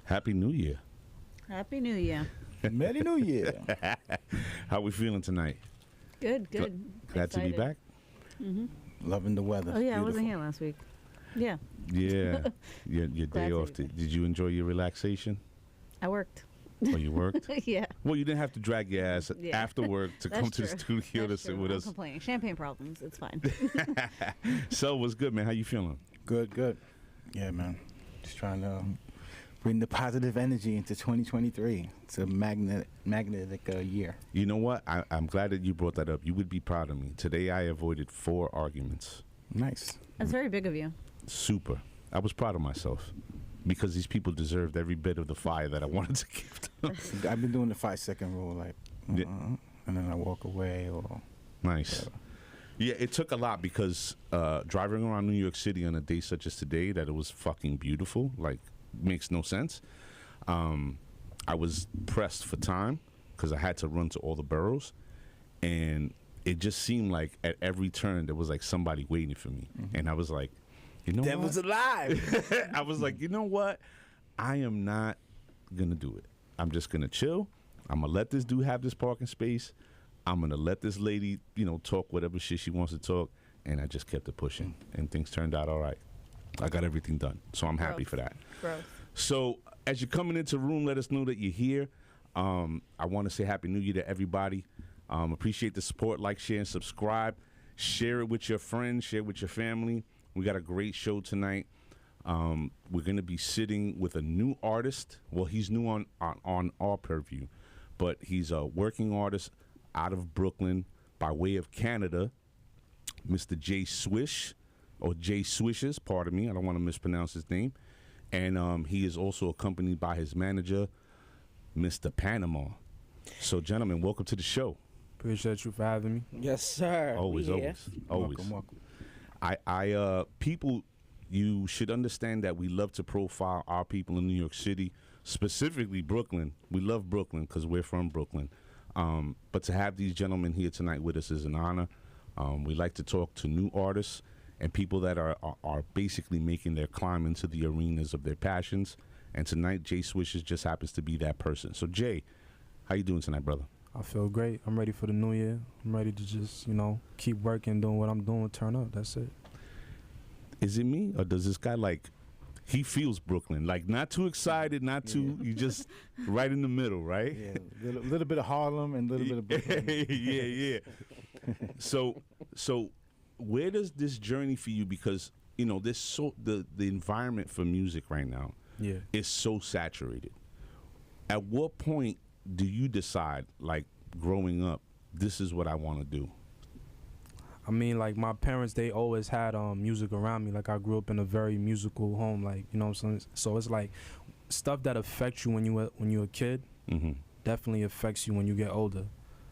Happy New Year. Happy New Year. Merry New Year. How we feeling tonight? Good, good. Glad to be back. Mm-hmm. Loving the weather. Oh, yeah, Beautiful. I wasn't here last week. Yeah. Yeah. Your day off. Did you enjoy your relaxation? I worked. Oh, you worked? Yeah. Well, you didn't have to drag your ass after work to come to the studio to sit with us. I'm complaining. Champagne problems. It's fine. So, what's good, man? How you feeling? Good, good. Yeah, man. Just trying to bring the positive energy into 2023. It's a magnetic year. You know what? I'm glad that you brought that up. You would be proud of me. Today, I avoided 4 arguments. Nice. That's very big of you. Super. I was proud of myself because these people deserved every bit of the fire that I wanted to give them. I've been doing the 5-second rule, like, and then I walk away or. Nice. Whatever. Yeah, it took a lot because driving around New York City on a day such as today, that it was fucking beautiful, like, makes no sense. I was pressed for time because I had to run to all the boroughs, and it just seemed like at every turn there was like somebody waiting for me, and I was like, you know, Devil's alive. I was like, you know what? I am not gonna do it. I'm just gonna chill. I'm gonna let this dude have this parking space. I'm gonna let this lady, talk whatever shit she wants to talk, and I just kept it pushing, and things turned out all right. I got everything done, so I'm happy for that. Growth. So as you're coming into the room, let us know that you're here. I want to say Happy New Year to everybody. Appreciate the support. Like, share, and subscribe. Share it with your friends. Share it with your family. We got a great show tonight. We're going to be sitting with a new artist. Well, he's new on our purview, but he's a working artist out of Brooklyn by way of Canada, Mr. Jay Swish, or Jay Swishes, pardon me. I don't want to mispronounce his name. And he is also accompanied by his manager, Mr. Panama. So, gentlemen, welcome to the show. Appreciate you for having me. Yes, sir. Always. Welcome. People, you should understand that we love to profile our people in New York City, specifically Brooklyn. We love Brooklyn because we're from Brooklyn. But to have these gentlemen here tonight with us is an honor. We like to talk to new artists and people that are basically making their climb into the arenas of their passions. And tonight, Jay Swishes just happens to be that person. So, Jay, how you doing tonight, brother? I feel great. I'm ready for the new year. I'm ready to just, keep working, doing what I'm doing, turn up. That's it. Is it me, or does this guy, he feels Brooklyn, not too excited, not too, you just right in the middle, right? Yeah, a little bit of Harlem and a little bit of Brooklyn. yeah. So where does this journey for you, because, this the environment for music right now is so saturated. At what point do you decide, growing up, this is what I want to do? I mean, my parents, they always had music around me. I grew up in a very musical home, so it's stuff that affects you when you're a kid definitely affects you when you get older.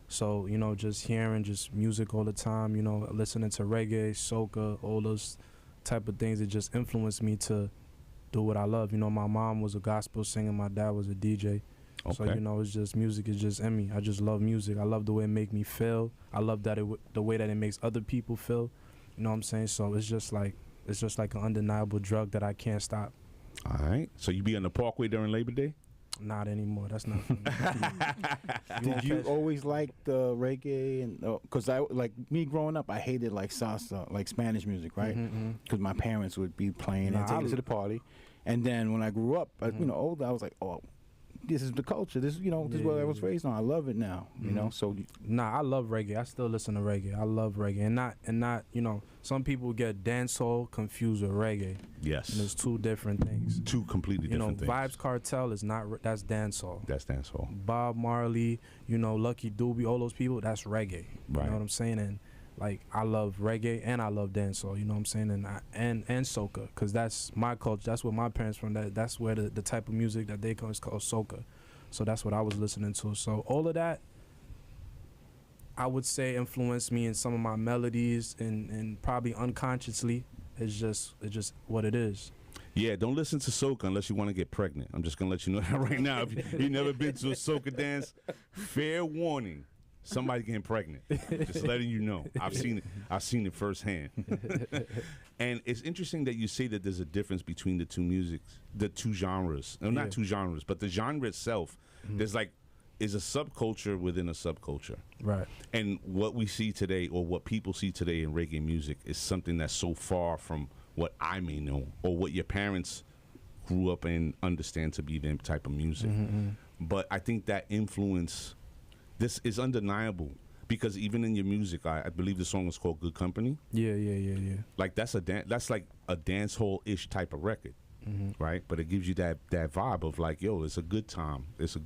So, just hearing just music all the time, listening to reggae, soca, all those type of things, it just influenced me to do what I love. My mom was a gospel singer, my dad was a DJ. Okay. So, it's just music is just in me. I just love music. I love the way it makes me feel. I love that the way that it makes other people feel. You know what I'm saying? So it's just like an undeniable drug that I can't stop. All right. So you be on the Parkway during Labor Day? Not anymore. That's not for me. Did you always like the reggae? And because me growing up, I hated salsa, Spanish music, right? Because my parents would be playing and taking us to the party. And then when I grew up, older, I was like, oh, this is the culture. This is what I was raised on. I love it now. So I love reggae. I still listen to reggae. I love reggae, and not some people get dancehall confused with reggae. Yes, and it's two different things. Two completely different things. Vibes Cartel is not. That's dancehall. That's dancehall. Bob Marley, Lucky Dube, all those people. That's reggae. Right. You know what I'm saying? And I love reggae and I love dancehall, you know what I'm saying, and soca, because that's my culture. That's where my parents from. That's where the type of music that they call is called soca. So that's what I was listening to. So all of that, I would say, influenced me in some of my melodies, and probably unconsciously. It's just what it is. Yeah, don't listen to soca unless you want to get pregnant. I'm just gonna let you know that right now. If you've never been to a soca dance, fair warning. Somebody getting pregnant. Just letting you know. I've seen it. I've seen it firsthand. And it's interesting that you say that there's a difference between the two genres. No, not two genres, but the genre itself. There's like is a subculture within a subculture. Right. And what we see today, or what people see today in reggae music, is something that's so far from what I may know, or what your parents grew up and understand to be them type of music. But I think that influence, this is undeniable, because even in your music, I believe the song is called "Good Company." Yeah. Like that's like a dance hall ish type of record, right? But it gives you that vibe of like, yo, it's a good time. It's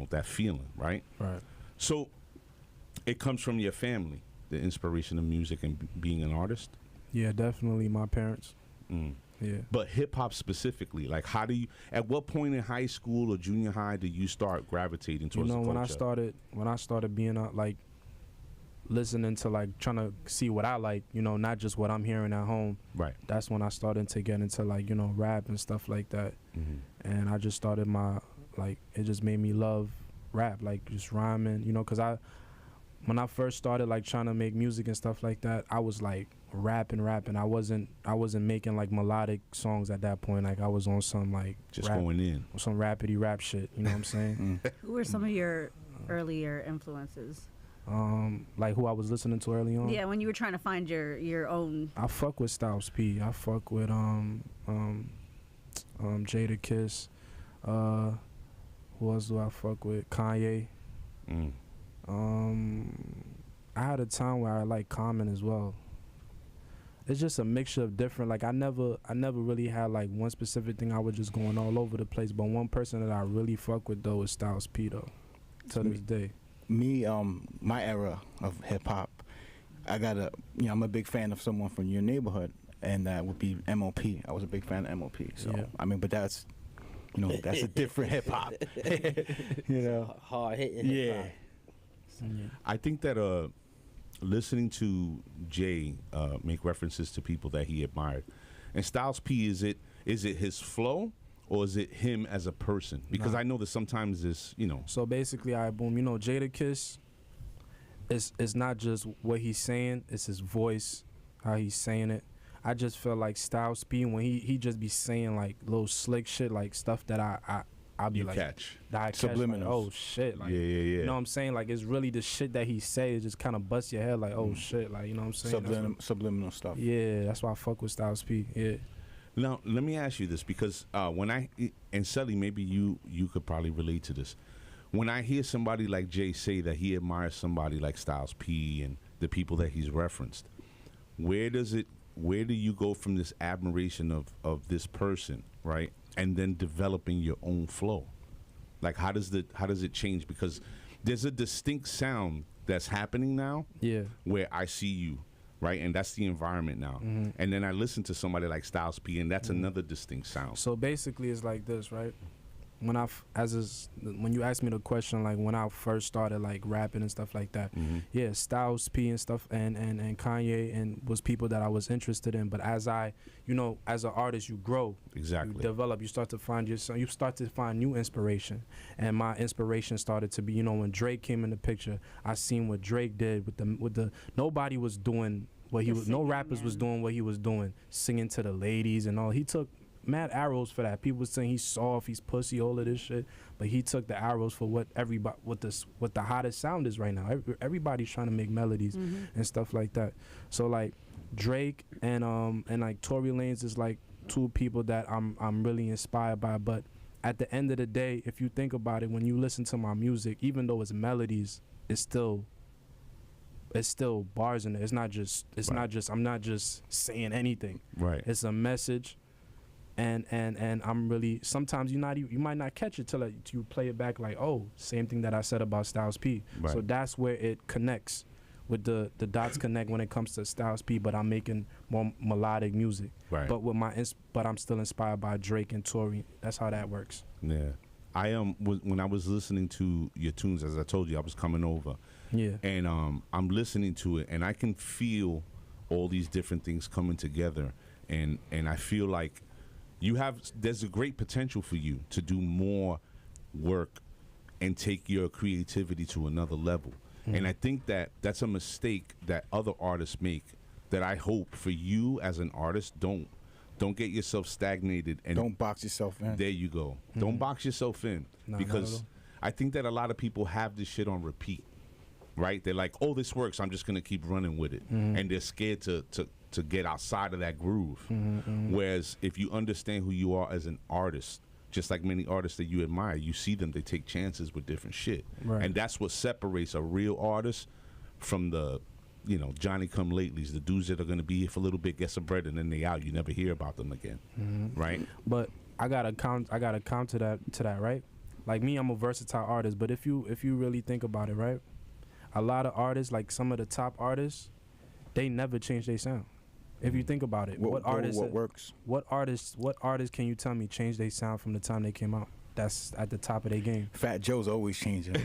that feeling, right? Right. So it comes from your family, the inspiration of music and being an artist. Yeah, definitely my parents. Yeah. But hip hop specifically, like at what point in high school or junior high do you start gravitating towards the culture? when I started being like listening to, like, trying to see what I like, not just what I'm hearing at home. Right. That's when I started to get into, like, rap and stuff like that. And I just started it just made me love rap, like just rhyming, because when I first started, like, trying to make music and stuff like that, I was like rapping. I wasn't making like melodic songs at that point. Like, I was on some like just going in some rapidy rap shit. You know what I'm saying? Who were some of your earlier influences? Like who I was listening to early on. Yeah, when you were trying to find your own. I fuck with Styles P. I fuck with Jada Kiss. Who else do I fuck with? Kanye. I had a time where I liked Common as well. It's just a mixture of different. Like, I never really had like one specific thing. I was just going all over the place. But one person that I really fuck with though is Styles P though, to this day. Me, my era of hip hop, I'm a big fan of someone from your neighborhood, and that would be MOP. I was a big fan of MOP. So yeah. But that's, that's a different hip hop. Hard hitting. Yeah. I think that listening to Jay make references to people that he admired, and Styles P, is it his flow or is it him as a person? Because I know that sometimes this, So basically, Jada Kiss, it's not just what he's saying, it's his voice, how he's saying it. I just feel like Styles P, when he just be saying like little slick shit, like stuff that I'll be like, catch. Subliminals. Like, oh shit, like, yeah. You know what I'm saying? Like, it's really the shit that he say, it just kind of busts your head, like, oh shit, like, you know what I'm saying? Subliminal stuff. Yeah, that's why I fuck with Styles P. Yeah. Now, let me ask you this, because and Sally, maybe you could probably relate to this. When I hear somebody like Jay say that he admires somebody like Styles P and the people that he's referenced, where do you go from this admiration of this person, right, and then developing your own flow? Like, how does it change? Because there's a distinct sound that's happening now. Yeah. Where I see you, right, and that's the environment now. And then I listen to somebody like Styles P, and that's another distinct sound. So basically, it's like this, right? When you asked me the question, like when I first started like rapping and stuff like that, yeah, Styles P and stuff, and Kanye and was people that I was interested in. But as as an artist, you grow, exactly, you develop, you start to find new inspiration. And my inspiration started to be, when Drake came in the picture, I seen what Drake did with the nobody was doing what he was, no rappers was doing what he was doing, singing to the ladies and all. He took mad arrows for that. People saying he's soft, he's pussy, all of this shit, but he took the arrows for what the hottest sound is right now. Everybody's trying to make melodies and stuff like that. So like Drake and like Tory Lanez is like two people that I'm really inspired by. But at the end of the day, if you think about it, when you listen to my music, even though it's melodies, it's still bars in it. I'm not just saying anything. Right. It's a message. And I'm really, sometimes you might not catch it till you play it back, like, oh, same thing that I said about Styles P. Right. So that's where it connects, with the dots connect when it comes to Styles P. But I'm making more melodic music. Right. But I'm still inspired by Drake and Tory. That's how that works. Yeah. I when I was listening to your tunes, as I told you, I was coming over. Yeah. And I'm listening to it, and I can feel all these different things coming together, and I feel like there's a great potential for you to do more work and take your creativity to another level. And I think that that's a mistake that other artists make, that I hope for you as an artist, don't get yourself stagnated and don't box yourself in. There you go. Don't box yourself in, because I think that a lot of people have this shit on repeat, right? They're like, oh, this works, I'm just gonna keep running with it, and they're scared to get outside of that groove. Whereas if you understand who you are as an artist, just like many artists that you admire, you see them, they take chances with different shit. Right. And that's what separates a real artist from the, Johnny come latelys, the dudes that are going to be here for a little bit, get some bread, and then they out. You never hear about them again, right? But I gotta counter that, right? Like me, I'm a versatile artist, but if you really think about it, right? A lot of artists, like some of the top artists, they never change their sound. If you think about it, what works? What artists can you tell me changed their sound from the time they came out? That's at the top of their game. Fat Joe's always changing.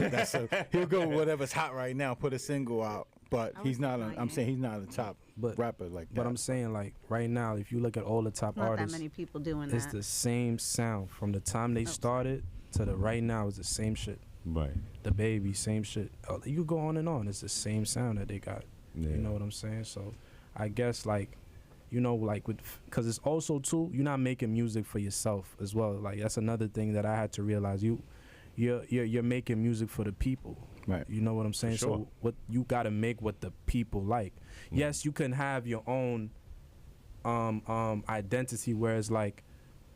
He'll go with whatever's hot right now, put a single out, but he's not. I'm saying he's not a top rapper like that. But I'm saying, like, right now, if you look at all the top artists, not that many people doing it's that. the same sound from the time they started to the right now. It's the same shshit. Right. The Baby, same shit. You go on and on. It's the same sound that they got. Yeah. You know what I'm saying? So, I guess like because it's also too, you're not making music for yourself as well. Like that's another thing that I had to realize. You're making music for the people. Right. You know what I'm saying? Sure. So what you got to make what the people like. Yes, you can have your own identity where it's like,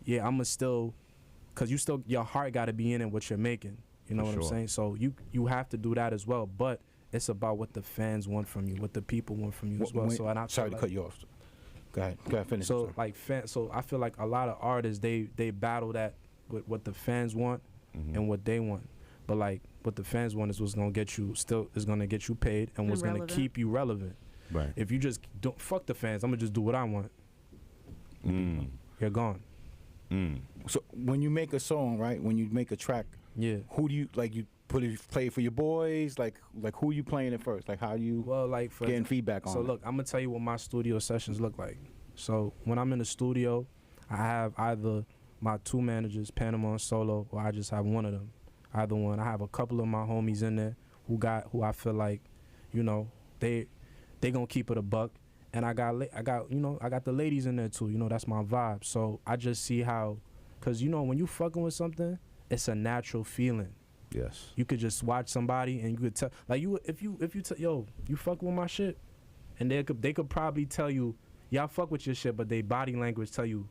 yeah, I'ma still, cause your heart got to be in it what you're making. You know what I'm saying? So you have to do that as well. But it's about what the fans want from you, what the people want from you as well. Sorry to cut you off. Go ahead, finish. So so I feel like a lot of artists they battle that with what the fans want and what they want. But like what the fans want is what's gonna get you paid and what's gonna keep you relevant. Right. If you just don't fuck the fans, I'm gonna just do what I want. You're gone. So when you make a song, right? When you make a track, who do you like? You play it for your boys, like who you playing it first? Like how you getting feedback on? So look, I'm gonna tell you what my studio sessions look like. So when I'm in the studio, I have either my two managers, Panama and Solo, or I just have one of them. Either one. I have a couple of my homies in there who I feel like, they gonna keep it a buck, and I got the ladies in there too. That's my vibe. So I just see how, cause when you fucking with something, it's a natural feeling. Yes. You could just watch somebody and you could tell, like if you you fuck with my shit, and they could probably tell you, y'all fuck with your shit, but they body language tell you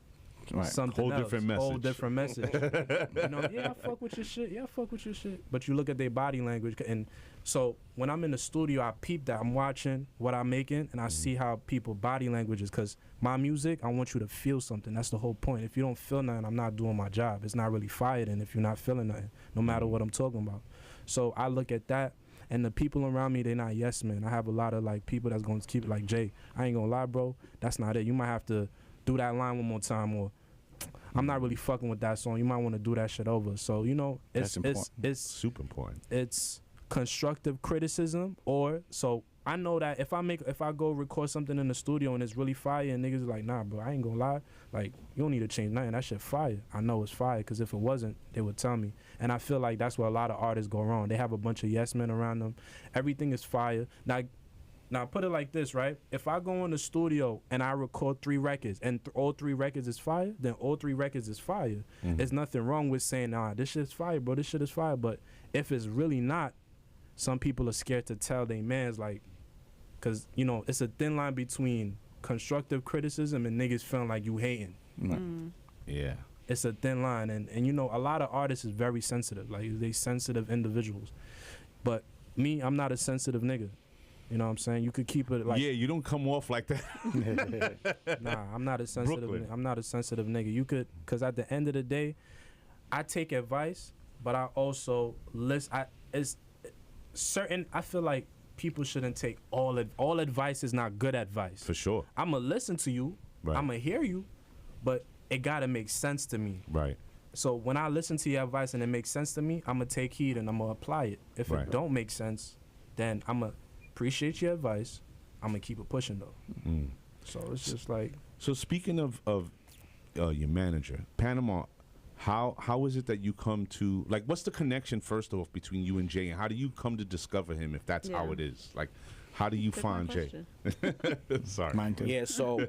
something else. Whole different message. Yeah, I fuck with your shit. Yeah, I fuck with your shit. But you look at their body language, and so when I'm in the studio, I peep that. I'm watching what I'm making, and I see how people body language is, because my music, I want you to feel something. That's the whole point. If you don't feel nothing, I'm not doing my job. It's not really fired, and if you're not feeling nothing, no matter what I'm talking about. So I look at that, and the people around me, they're not yes men. I have a lot of like people that's going to keep it like, Jay, I ain't going to lie, bro. That's not it. You might have to do that line one more time, or I'm not really fucking with that song. You might want to do that shit over. So, it's super important. It's constructive criticism, so I know that if I go record something in the studio and it's really fire and niggas are like, nah, bro, I ain't gonna lie, like, you don't need to change nothing. That shit fire. I know it's fire, because if it wasn't, they would tell me. And I feel like that's where a lot of artists go wrong. They have a bunch of yes men around them. Everything is fire. Now put it like this, right? If I go in the studio and I record 3 records and all 3 records is fire, then all 3 records is fire. There's nothing wrong with saying, nah, this shit's fire, bro, this shit is fire. But if it's really not, some people are scared to tell their mans, like, because, it's a thin line between constructive criticism and niggas feeling like you hating. Yeah. It's a thin line. And a lot of artists is very sensitive. Like, they sensitive individuals. But me, I'm not a sensitive nigga. You know what I'm saying? You could keep it like, yeah, you don't come off like that. Nah, I'm not a sensitive. I'm not a sensitive nigga. You could, because at the end of the day, I take advice, but I also listen. I feel like people shouldn't take all advice is not good advice. For sure. I'ma listen to you. Right. I'ma hear you, but it gotta make sense to me. Right. So when I listen to your advice and it makes sense to me, I'ma take heed and I'ma apply it. If it don't make sense, then I'ma appreciate your advice. I'ma keep it pushing though. So it's just like. So speaking of your manager, Panama, How is it that you come to, like, what's the connection first off between you and Jay, and how do you come to discover him if that's how Yeah. it is? Like, how do you That's my find Jay? question. Sorry. Mine too. Yeah, so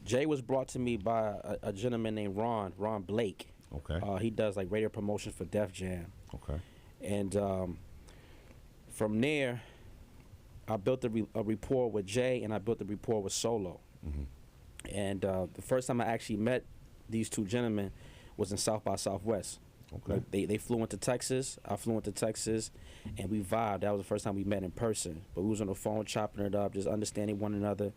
Jay was brought to me by a gentleman named Ron Blake. Okay. He does like radio promotion for Def Jam. Okay. And from there, I built a rapport with Jay, and I built a rapport with Solo. Mm-hmm. And the first time I actually met these two gentlemen was in South by Southwest. Okay. Like they flew into Texas. I flew into Texas, and we vibed. That was the first time we met in person. But we was on the phone chopping it up, just understanding one another.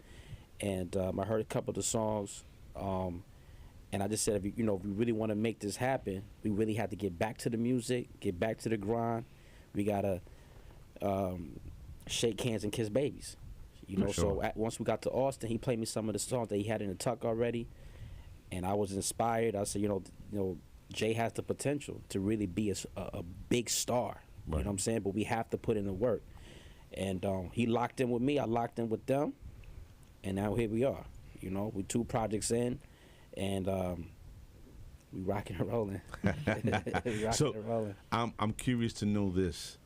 And I heard a couple of the songs, and I just said, if we really want to make this happen, we really have to get back to the music, get back to the grind. We gotta shake hands and kiss babies. For sure. So once we got to Austin, he played me some of the songs that he had in the tuck already, and I was inspired. I said, Jay has the potential to really be a big star. You know what I'm saying? But we have to put in the work. And he locked in with me. I locked in with them. And now here we are. We 2 projects in, and we rocking and rolling. I'm curious to know this.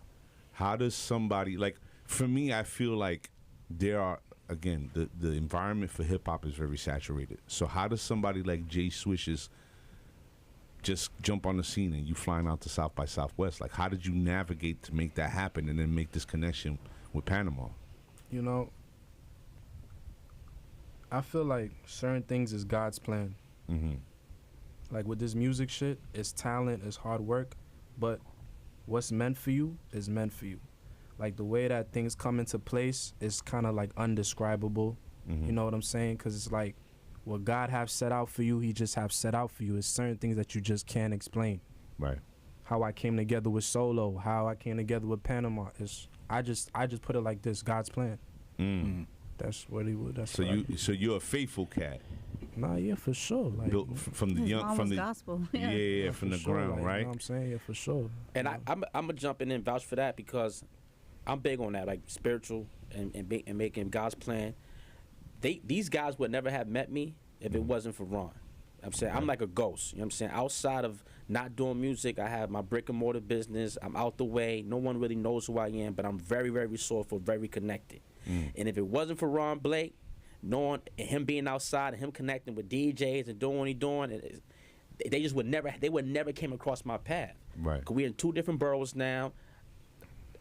How does somebody, like, for me, I feel like there are, again, the environment for hip hop is very saturated. So how does somebody like Jay Swishes just jump on the scene and you flying out to South by Southwest? Like, how did you navigate to make that happen and then make this connection with Panama? I feel like certain things is God's plan. Mm-hmm. Like with this music shit, it's talent, it's hard work, but what's meant for you is meant for you. Like the way that things come into place is kind of like undescribable. Mm-hmm. You know what I'm saying? Because it's like what God have set out for you, he just have set out for you. It's certain things that you just can't explain. Right. How I came together with Solo, how I came together with Panama. I just put it like this, God's plan. Mm. That's what he would. That's So what so you're a faithful cat. Nah, yeah, for sure. Like, Built from the His young, mom from was the gospel. yeah, from for the sure, ground, like, right? You know what I'm saying? Yeah, for sure. And I'm gonna jump in and vouch for that, because I'm big on that, like spiritual and making God's plan. These guys would never have met me if it wasn't for Ron. I'm saying I'm like a ghost. You know what I'm saying? Outside of not doing music, I have my brick and mortar business. I'm out the way. No one really knows who I am, but I'm very, very resourceful, very connected. And if it wasn't for Ron Blake, knowing him being outside and him connecting with DJs and doing what he's doing, they just would never came across my path. Right. 'Cause we're in 2 different boroughs now.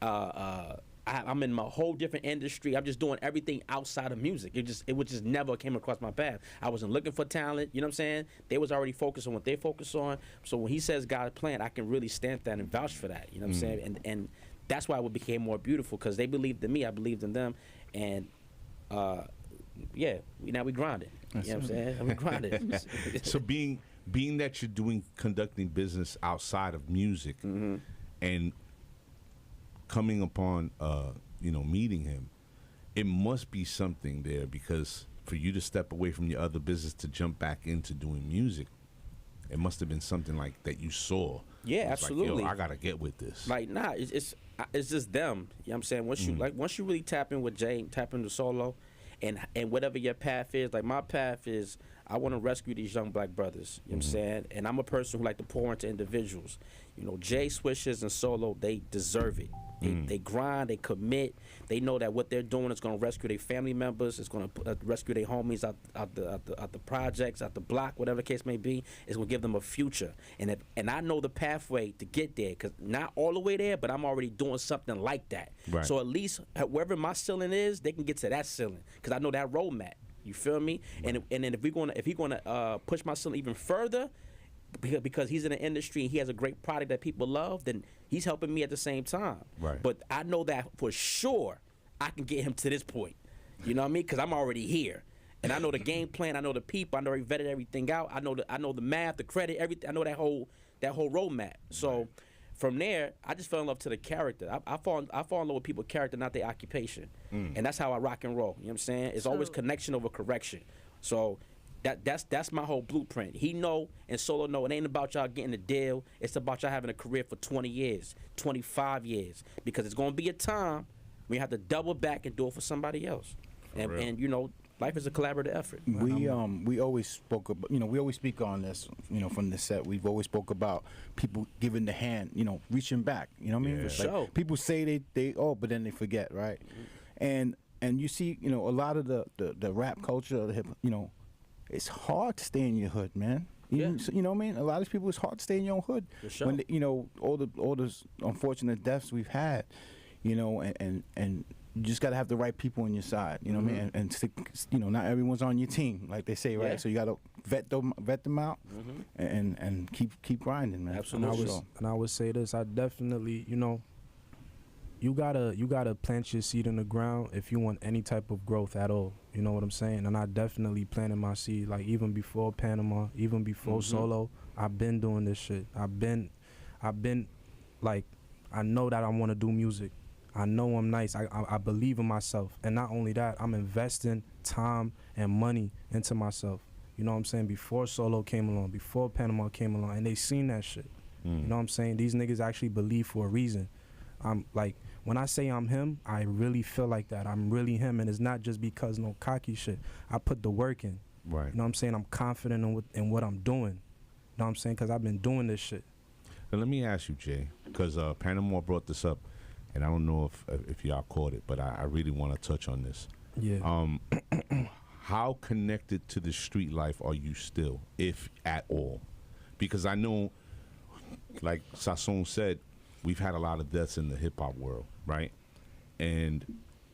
I'm in my whole different industry. I'm just doing everything outside of music. It would just never came across my path. I wasn't looking for talent. You know what I'm saying? They was already focused on what they focus on. So when he says God's plan, I can really stamp that and vouch for that. You know what I'm saying? And that's why it became more beautiful, because they believed in me, I believed in them, and now we grinding. You know what I'm saying? We grinding. So being that you're conducting business outside of music, and coming upon meeting him, it must be something there, because for you to step away from your other business to jump back into doing music, it must have been something like that you saw. Yeah, It was absolutely. Like, yo, I gotta get with this. Like, nah, it's just them. You know what I'm saying? Once you really tap in with Jay, tap into Solo, and whatever your path is, like my path is, I want to rescue these young black brothers. You know what I'm saying? And I'm a person who like to pour into individuals. Jay, Swishes, and Solo, they deserve it. They grind, they commit. They know that what they're doing is going to rescue their family members. It's going to rescue their homies out the projects, out the block, whatever the case may be. It's going to give them a future. And I know the pathway to get there, because not all the way there, but I'm already doing something like that. Right. So at least wherever my ceiling is, they can get to that ceiling, because I know that roadmap. You feel me? Right. And then if he's gonna push my ceiling even further, because he's in the industry and he has a great product that people love, then he's helping me at the same time. Right. But I know that for sure I can get him to this point. You know what I mean? Because I'm already here, and I know the game plan. I know the people. I know he vetted everything out. I know the math, the credit, everything. I know that whole roadmap. So from there, I just fell in love to the character. I fall in love with people's character, not their occupation. And that's how I rock and roll. You know what I'm saying? It's always connection over correction. So that's my whole blueprint. He know and Solo know it ain't about y'all getting a deal. It's about y'all having a career for 20 years, 25 years. Because it's going to be a time when you have to double back and do it for somebody else. And Life is a collaborative effort. We always spoke about, we always speak on this, from the set. We've always spoke about people giving the hand, reaching back. You know what I mean? Yeah. It's like, Sure. people say they but then they forget, right? And you see, a lot of the rap culture, the hip, it's hard to stay in your hood, man. Even, Yeah. you know what I mean? A lot of people, it's hard to stay in your own hood. For sure. When all the unfortunate deaths we've had, and you just got to have the right people on your side. You know what I mean? And stick, not everyone's on your team, like they say, right? Yeah. So you got to vet them out, and keep grinding, man. Absolutely. And I would say this, I definitely, you gotta plant your seed in the ground if you want any type of growth at all. You know what I'm saying? And I definitely planted my seed, like even before Panama, even before Solo. I've been doing this shit. I've been like, I know that I want to do music. I know I'm nice. I believe in myself. And not only that, I'm investing time and money into myself. You know what I'm saying? Before Solo came along, before Panama came along, and they seen that shit. You know what I'm saying? These niggas actually believe for a reason. I'm like, when I say I'm him, I really feel like that. I'm really him, and it's not just because no cocky shit. I put the work in. Right. You know what I'm saying? I'm confident in what I'm doing. You know what I'm saying? Because I've been doing this shit. Now, let me ask you, Jay, because Panama brought this up, and I don't know if y'all caught it, but I really want to touch on this. Yeah. How connected to the street life are you still, if at all? Because I know, like Sassoon said, we've had a lot of deaths in the hip-hop world, right? And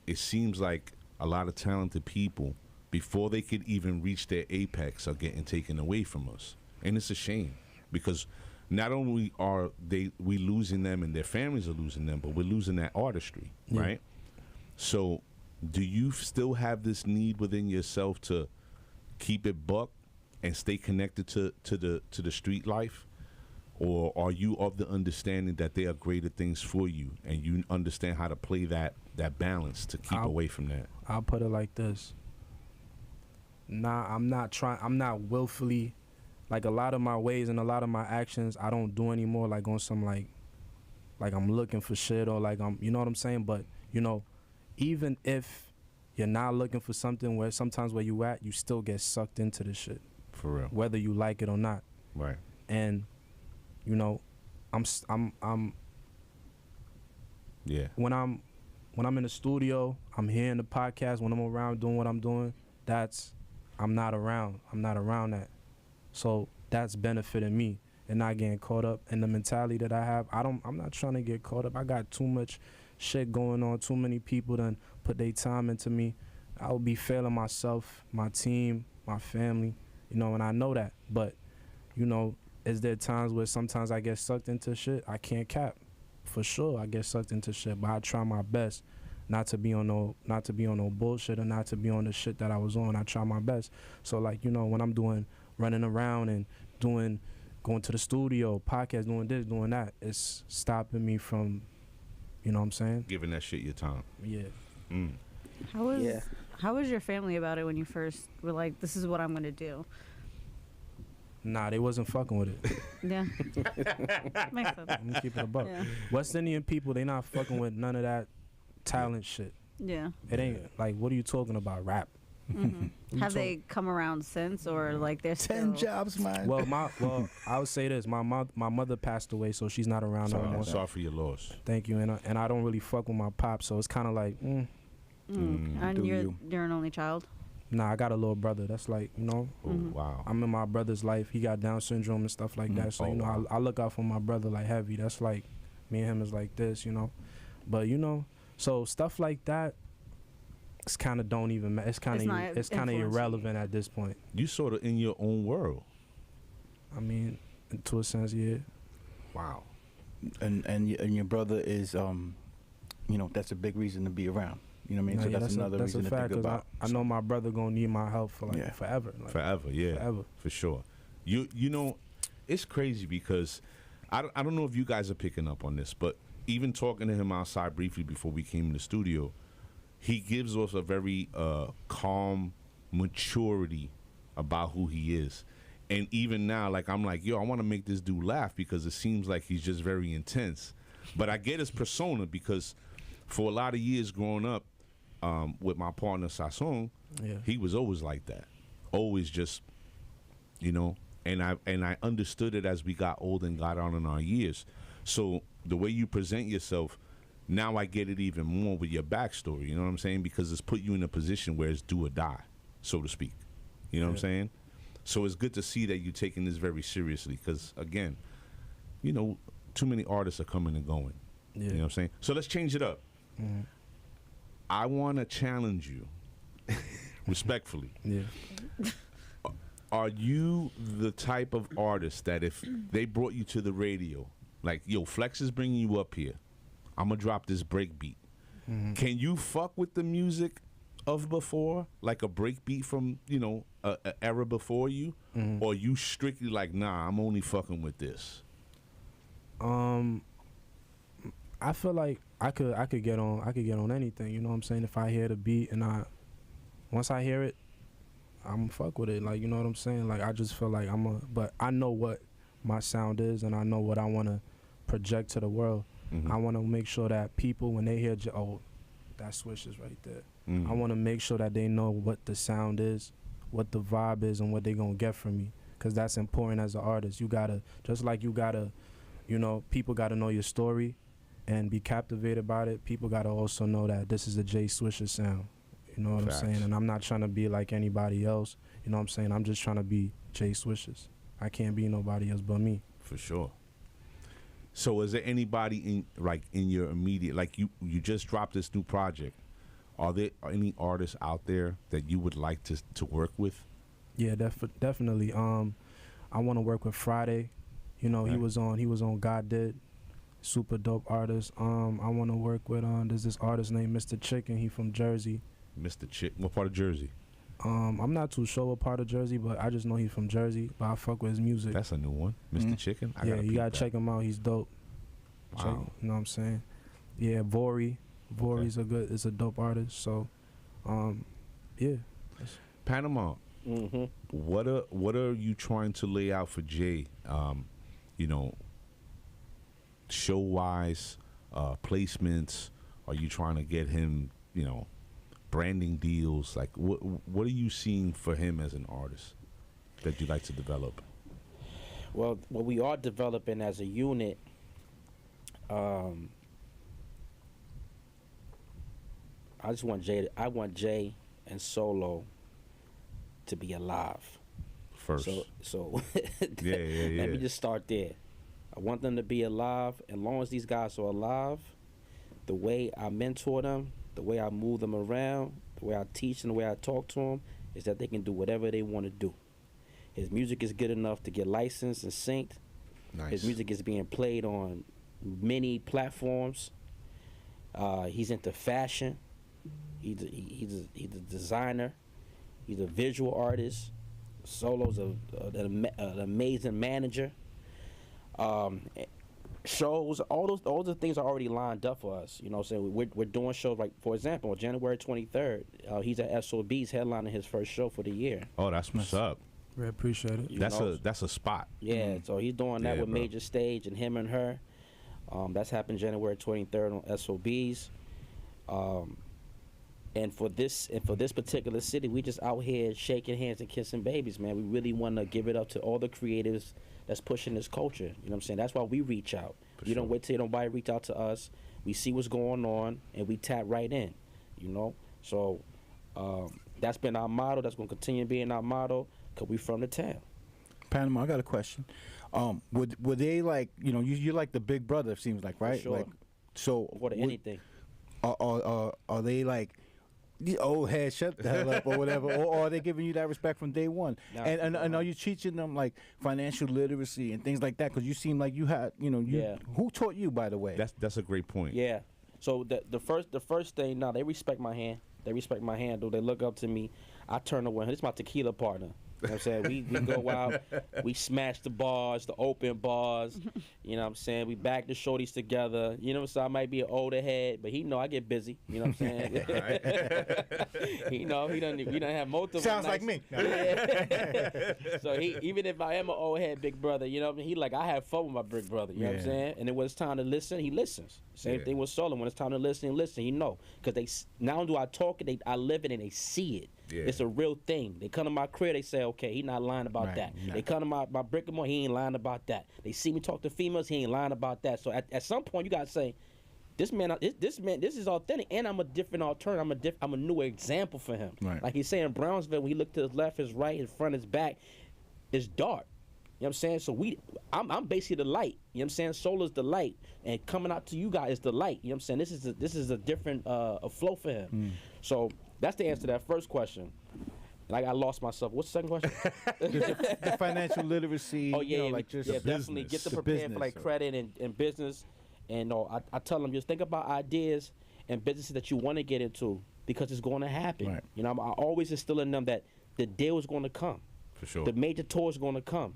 it seems like a lot of talented people, before they could even reach their apex, are getting taken away from us. And it's a shame, because not only are we losing them and their families are losing them, but we're losing that artistry, right? So do you still have this need within yourself to keep it buck and stay connected to the street life? Or are you of the understanding that there are greater things for you, and you understand how to play that balance to keep away from that? I'll put it like this. Nah, I'm not willfully, like, a lot of my ways and a lot of my actions I don't do anymore, like on some like I'm looking for shit, or like I'm, you know what I'm saying? But, even if you're not looking for something, where sometimes where you at, you still get sucked into the shit. For real. Whether you like it or not. Right. And I'm Yeah. when I'm in the studio, I'm hearing the podcast. When I'm around doing what I'm doing, I'm not around that. So that's benefiting me and not getting caught up in the mentality that I have. I'm not trying to get caught up. I got too much shit going on. Too many people done put their time into me. I would be failing myself, my team, my family, and I know that. But, is there times where sometimes I get sucked into shit? I can't cap. For sure, I get sucked into shit, but I try my best not to be on no bullshit, or not to be on the shit that I was on. I try my best. So, like, when I'm running around and going to the studio, podcast, doing this, doing that, it's stopping me from, you know what I'm saying? Giving that shit your time. Yeah. How was your family about it when you first were like, this is what I'm gonna do? Nah, they wasn't fucking with it. Yeah. Makes sense. I'm gonna keep it a buck. Yeah. West Indian people, they not fucking with none of that talent shit. Yeah. It ain't like, what are you talking about? Rap. Mm-hmm. Have they come around since, or like they're 10 still... jobs, man. Well, I would say this: my mother passed away, so she's not around no more. Sorry for your loss. Thank you, and I don't really fuck with my pop, so it's kind of like, And you're an only child? Nah, I got a little brother. That's like, Oh, wow. I'm in my brother's life. He got Down syndrome and stuff like that. So, wow. I look out for my brother like heavy. That's like, me and him is like this, But, so stuff like that, it's kind of don't even matter. It's kind of irrelevant at this point. You sort of in your own world. I mean, to a sense, yeah. Wow. And your brother is, that's a big reason to be around. You know what I mean? So that's another reason to think about. I know my brother gonna need my help for forever. Like, forever, yeah. Forever. For sure. It's crazy because I don't know if you guys are picking up on this, but even talking to him outside briefly before we came in the studio, he gives us a very calm maturity about who he is. And even now, like, I'm like, yo, I want to make this dude laugh because it seems like he's just very intense. But I get his persona because for a lot of years growing up, with my partner Sasson, Yeah. he was always like that. Always just, and I understood it as we got older and got on in our years. So the way you present yourself, now I get it even more with your backstory. You know what I'm saying? Because it's put you in a position where it's do or die, so to speak. You know what I'm saying? So it's good to see that you're taking this very seriously. Because again, too many artists are coming and going. Yeah. You know what I'm saying? So let's change it up. Mm-hmm. I want to challenge you, respectfully. Yeah. Are you the type of artist that if they brought you to the radio, like, yo, Flex is bringing you up here, I'm going to drop this break beat. Mm-hmm. Can you fuck with the music of before, like a break beat from, a era before you? Mm-hmm. Or you strictly like, nah, I'm only fucking with this? I feel like I could get on anything, you know what I'm saying? If I hear the beat and once I hear it, I'm fuck with it. Like, you know what I'm saying? Like, I just feel like but I know what my sound is and I know what I want to project to the world. Mm-hmm. I want to make sure that people, when they hear, that Swishes right there. Mm-hmm. I want to make sure that they know what the sound is, what the vibe is, and what they going to get from me. Because that's important as an artist. You got to, just like you got to, people got to know your story and be captivated by it. People got to also know that this is a Jay Swisher sound. You know what Facts. I'm saying? And I'm not trying to be like anybody else. You know what I'm saying? I'm just trying to be Jay Swishes. I can't be nobody else but me. For sure. So is there anybody in your immediate, like you just dropped this new project, are there any artists out there that you would like to work with? Yeah, definitely. I want to work with Friday. He was on God Did. Super dope artist. I want to work with there's this artist named Mr. Chicken. He from Jersey. Mr. Chick, what part of Jersey? I'm not too sure what part of Jersey, but I just know he's from Jersey. But I fuck with his music. That's a new one, Mr. Chicken. You gotta check him out. He's dope. Wow. You know what I'm saying? Yeah, Vori's is a dope artist. So, yeah. Panama. Mm-hmm. What are you trying to lay out for Jay? Show wise, placements. Are you trying to get him? Branding deals. Like what are you seeing for him as an artist that you'd like to develop? Well, what we are developing as a unit, I want Jay and Solo to be alive First. So yeah. Let me just start there. I want them to be alive. As long as these guys are alive, the way I mentor them, the way I move them around, the way I teach and the way I talk to them, is that they can do whatever they want to do. His music is good enough to get licensed and synced. Nice. His music is being played on many platforms. He's into fashion. He's a designer. He's a visual artist. Solo's an amazing manager. Shows, all the things are already lined up for us. You know what I'm saying? We're doing shows, like, for example, on January 23rd, he's at SOB's headlining his first show for the year. Oh, that's what's up. We appreciate it. That's a spot. Yeah, so he's doing that with bro. Major Stage and him and her. That's happened January 23rd on SOB's. And for this particular city, we just out here shaking hands and kissing babies, man. We really want to give it up to all the creatives that's pushing this culture. You know what I'm saying? That's why we reach out. We don't wait till nobody reach out to us. We see what's going on and we tap right in. So that's been our motto. That's going to continue being our motto because we from the town. Panama, I got a question. Would they, like, you're like the big brother, it seems like, right? sure. Like, so More than anything. Are they like, old head, shut the hell up, or whatever, or are they giving you that respect from day one? Nah, and are you teaching them, like, financial literacy and things like that? Because you seem like you had, Yeah. Who taught you, by the way? That's a great point. Yeah. So the first thing, they respect my hand. They respect my handle. They look up to me. I turn away. This is my tequila partner. You know what I'm saying? We go out, we smash the bars, the open bars. You know what I'm saying? We back the shorties together. You know, so I might be an older head, but he know I get busy. You know what I'm saying? He know he done have multiple. Sounds like me. So he, even if I am an old head big brother, you know what I mean? He like, I have fun with my big brother. You know what I'm saying? And then when it's time to listen, he listens. Same thing with Solo. When it's time to listen, he listen. He know, because they not only do I talk it, I live it and they see it. Yeah. It's a real thing. They come to my crib, they say, okay, he not lying about that. They come to my brick and mortar, he ain't lying about that. They see me talk to females, he ain't lying about that. So at some point, you gotta say, this man, this is authentic, and I'm a different alternative. I'm a new example for him. Right. Like he's saying, Brownsville, when he look to his left, his right, his front, his back, it's dark. You know what I'm saying? So I'm basically the light. You know what I'm saying? Solar's the light, and coming out to you guys is the light. You know what I'm saying? This is a different a flow for him. So that's the answer to that first question. Like, I lost myself. What's the second question? the financial literacy. Oh yeah, like just definitely get to prepare for like credit and business. And I tell them, just think about ideas and businesses that you want to get into, because it's going to happen. Right. You know, I always instill in them that the deal is going to come. For sure. The major tour is going to come.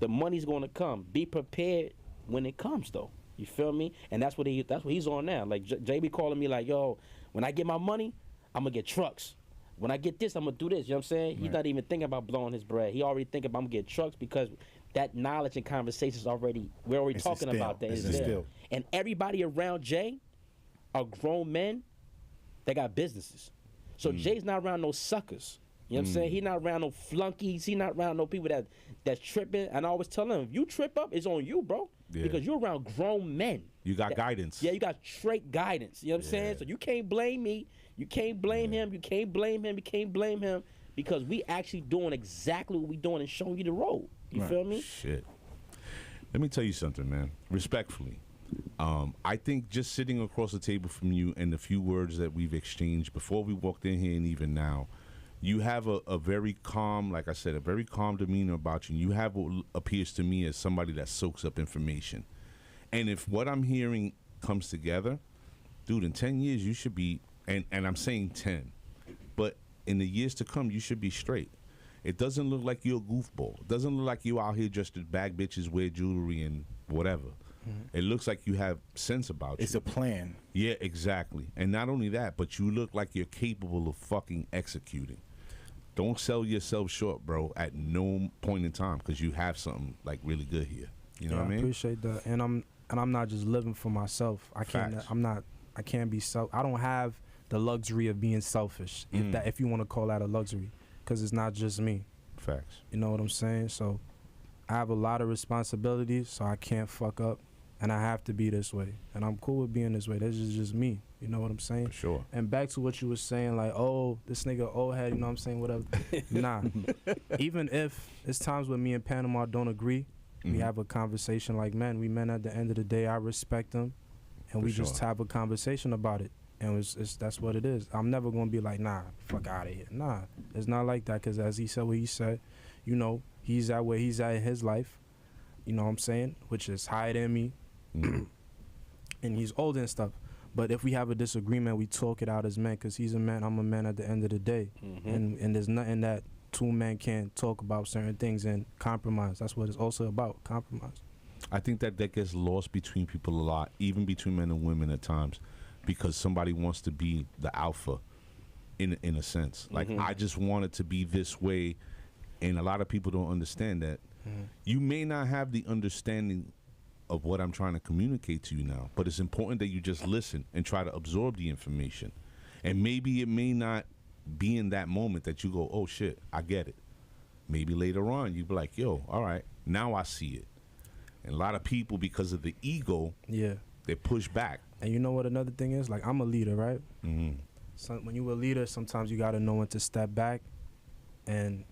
The money's going to come. Be prepared when it comes, though. You feel me? And that's what he's on now. Like JB calling me like, yo, when I get my money, I'm gonna get trucks. When I get this, I'm gonna do this. You know what I'm saying? Right. He's not even thinking about blowing his bread. He already thinking about I'm gonna get trucks, because that knowledge and conversations we're already talking about that. Is there. And everybody around Jay are grown men that got businesses. So Jay's not around no suckers. You know what I'm saying? He not around no flunkies. He not around no people that's tripping. And I always tell him, if you trip up, it's on you, bro. Yeah. Because you're around grown men. You got guidance. Yeah, you got straight guidance. You know what I'm saying? So you can't blame me. You can't blame him. You can't blame him. You can't blame him, because we actually doing exactly what we doing and showing you the road. You feel me? Shit. Let me tell you something, man. Respectfully. I think just sitting across the table from you and the few words that we've exchanged before we walked in here and even now, you have a very calm, like I said, a very calm demeanor about you. You have what appears to me as somebody that soaks up information. And if what I'm hearing comes together, dude, in 10 years you should be, and I'm saying 10, but in the years to come you should be straight. It doesn't look like you're a goofball. It doesn't look like you out here just to bag bitches, wear jewelry, and whatever. It looks like you have sense about you. It's a plan. Yeah, exactly. And not only that, but you look like you're capable of fucking executing. Don't sell yourself short, bro, at no point in time, because you have something like really good here. You know what I mean? I appreciate that. And I'm not just living for myself. I can't be I don't have the luxury of being selfish, if you want to call that a luxury, because it's not just me. Facts. You know what I'm saying? So I have a lot of responsibilities, so I can't fuck up, and I have to be this way. And I'm cool with being this way. That's just me. You know what I'm saying? For sure. And back to what you were saying, like, oh, this nigga old head, you know what I'm saying, whatever. Nah. Even if it's times when me and Panama don't agree, we have a conversation like men. We men at the end of the day. I respect them, and we just have a conversation about it. And that's what it is. I'm never going to be like, nah, fuck out of here. Nah, it's not like that, because as he said what he said, you know, he's at where he's at in his life, you know what I'm saying, which is higher than me, and he's older and stuff. But if we have a disagreement, we talk it out as men, because he's a man, I'm a man at the end of the day. And there's nothing that two men can't talk about certain things and compromise. That's what it's also about, compromise. I think that gets lost between people a lot, even between men and women at times, because somebody wants to be the alpha in a sense. Like, I just want it to be this way, and a lot of people don't understand that. You may not have the understanding of what I'm trying to communicate to you now, but it's important that you just listen and try to absorb the information. And maybe it may not be in that moment that you go, oh shit, I get it. Maybe later on you'd be like, yo, all right, now I see it. And a lot of people, because of the ego, they push back. And you know what another thing is? Like, I'm a leader, right? So when you're a leader, sometimes you got to know when to step back and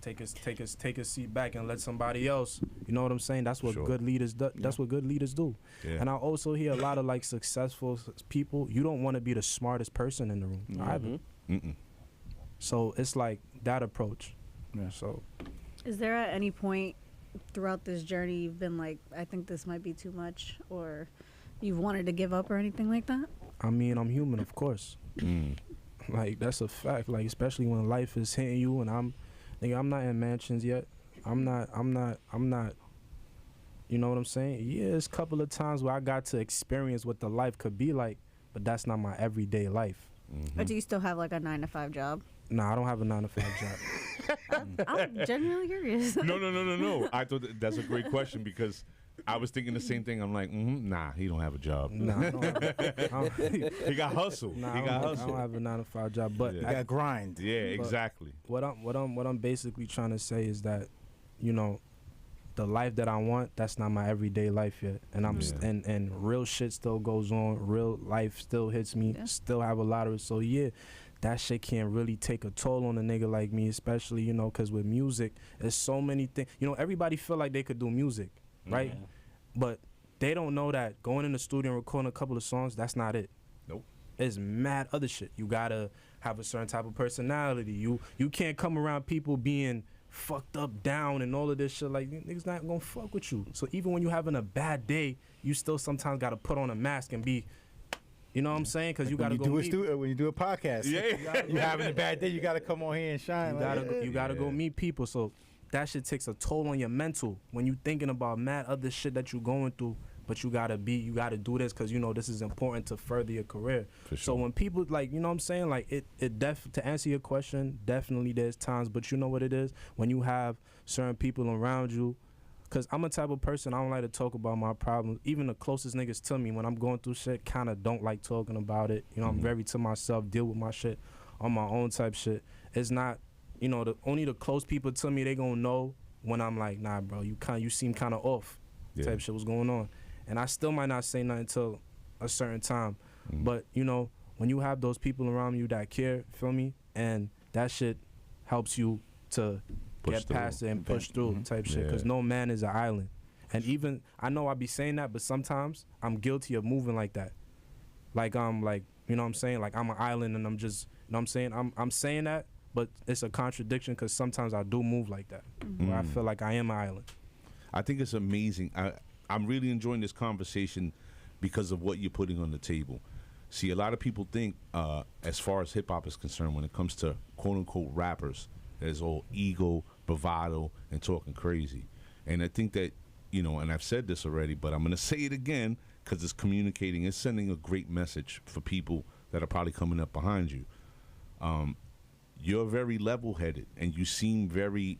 take a seat back and let somebody else. You know what I'm saying? That's what good leaders do. That's what good leaders do. And I also hear a lot of like successful people. You don't want to be the smartest person in the room either. So it's like that approach. So, is there at any point throughout this journey you've been like, I think this might be too much, or you've wanted to give up or anything like that? I mean, I'm human, of course. Like, that's a fact. Like, especially when life is hitting you and I'm Nigga, I'm not in mansions yet. I'm not. You know what I'm saying? Yeah, it's a couple of times where I got to experience what the life could be like, but that's not my everyday life. Or do you still have like a 9-to-5 job? Nah, I don't have a 9-to-5 job. I'm genuinely curious. No. I thought that's a great question because I was thinking the same thing. I'm like, nah, he don't have a job. Nah, I don't He got hustle. Nah, He I got don't hustle. have a 9-to-5 job, but You got grind. Yeah, exactly. what I'm basically trying to say is that, you know, the life that I want, that's not my everyday life yet, and and real shit still goes on. Real life still hits me. Yeah. Still have a lot of it. So yeah, that shit can really take a toll on a nigga like me, especially, you know, because with music, there's so many things. You know, everybody feel like they could do music, right? Yeah. But they don't know that going in the studio and recording a couple of songs, that's not it. Nope. It's mad other shit. You gotta have a certain type of personality. You can't come around people being fucked up, down, and all of this shit. Like, niggas not gonna fuck with you. So even when you having a bad day, you still sometimes gotta put on a mask and be, you know what I'm saying? Because you gotta go meet. When you do a podcast, Yeah. you having a bad day, you gotta come on here and shine. You gotta go meet people. So that shit takes a toll on your mental when you thinking about mad other shit that you going through. But you gotta do this because you know this is important to further your career. For So sure. when people, like, you know what I'm saying, like to answer your question, definitely there's times, but you know what it is when you have certain people around you. Cause I'm a type of person, I don't like to talk about my problems. Even the closest niggas to me when I'm going through shit kind of don't like talking about it. You know, I'm very to myself, deal with my shit on my own type shit. It's not, you know, only the close people to me, they gonna know when I'm like, nah, bro, you seem kind of off. Yeah. Type shit was going on. And I still might not say nothing until a certain time. But, you know, when you have those people around you that care, feel me? And that shit helps you to Push get past through. it and push through type shit. Because Yeah. no man is an island. And even, I know I be saying that, but sometimes I'm guilty of moving like that. Like, I'm like, you know what I'm saying? Like, I'm an island and I'm just, you know what I'm saying? I'm saying that, but it's a contradiction because sometimes I do move like that. Where I feel like I am an island. I think it's amazing. I'm really enjoying this conversation because of what you're putting on the table. See, a lot of people think, as far as hip hop is concerned, when it comes to quote unquote rappers, there's all ego, bravado, and talking crazy. And I think that, you know, and I've said this already, but I'm going to say it again because it's communicating, it's sending a great message for people that are probably coming up behind you. You're very level-headed, and you seem very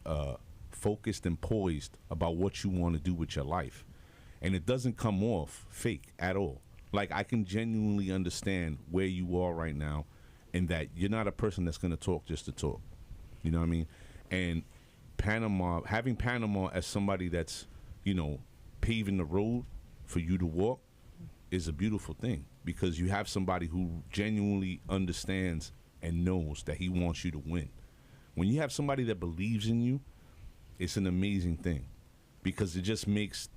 focused and poised about what you want to do with your life. And it doesn't come off fake at all. Like, I can genuinely understand where you are right now and that you're not a person that's going to talk just to talk. You know what I mean? And Panama, having Panama as somebody that's, you know, paving the road for you to walk is a beautiful thing because you have somebody who genuinely understands and knows that he wants you to win. When you have somebody that believes in you, it's an amazing thing because it just makes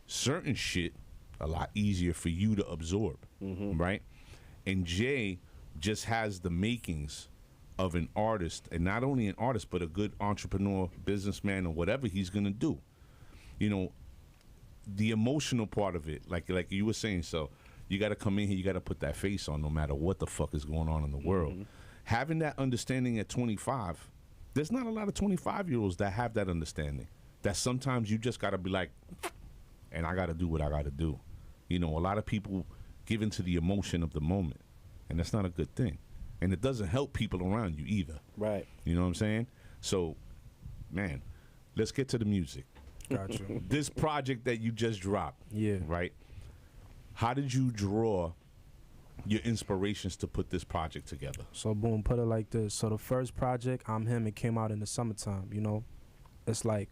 certain shit a lot easier for you to absorb, right? And Jay just has the makings of an artist, and not only an artist, but a good entrepreneur, businessman, or whatever he's gonna do. You know, the emotional part of it, like you were saying, so you got to come in here, you got to put that face on no matter what the fuck is going on in the world. Having that understanding at 25, there's not a lot of 25-year-olds that have that understanding. That sometimes you just got to be like, and I got to do what I got to do. You know, a lot of people give into the emotion of the moment, and that's not a good thing. And it doesn't help people around you either. Right. You know what I'm saying? So, man, let's get to the music. Gotcha. This project that you just dropped, Yeah. right? How did you draw your inspirations to put this project together? So boom, put it like this. So the first project, I'm Him, it came out in the summertime, you know? It's like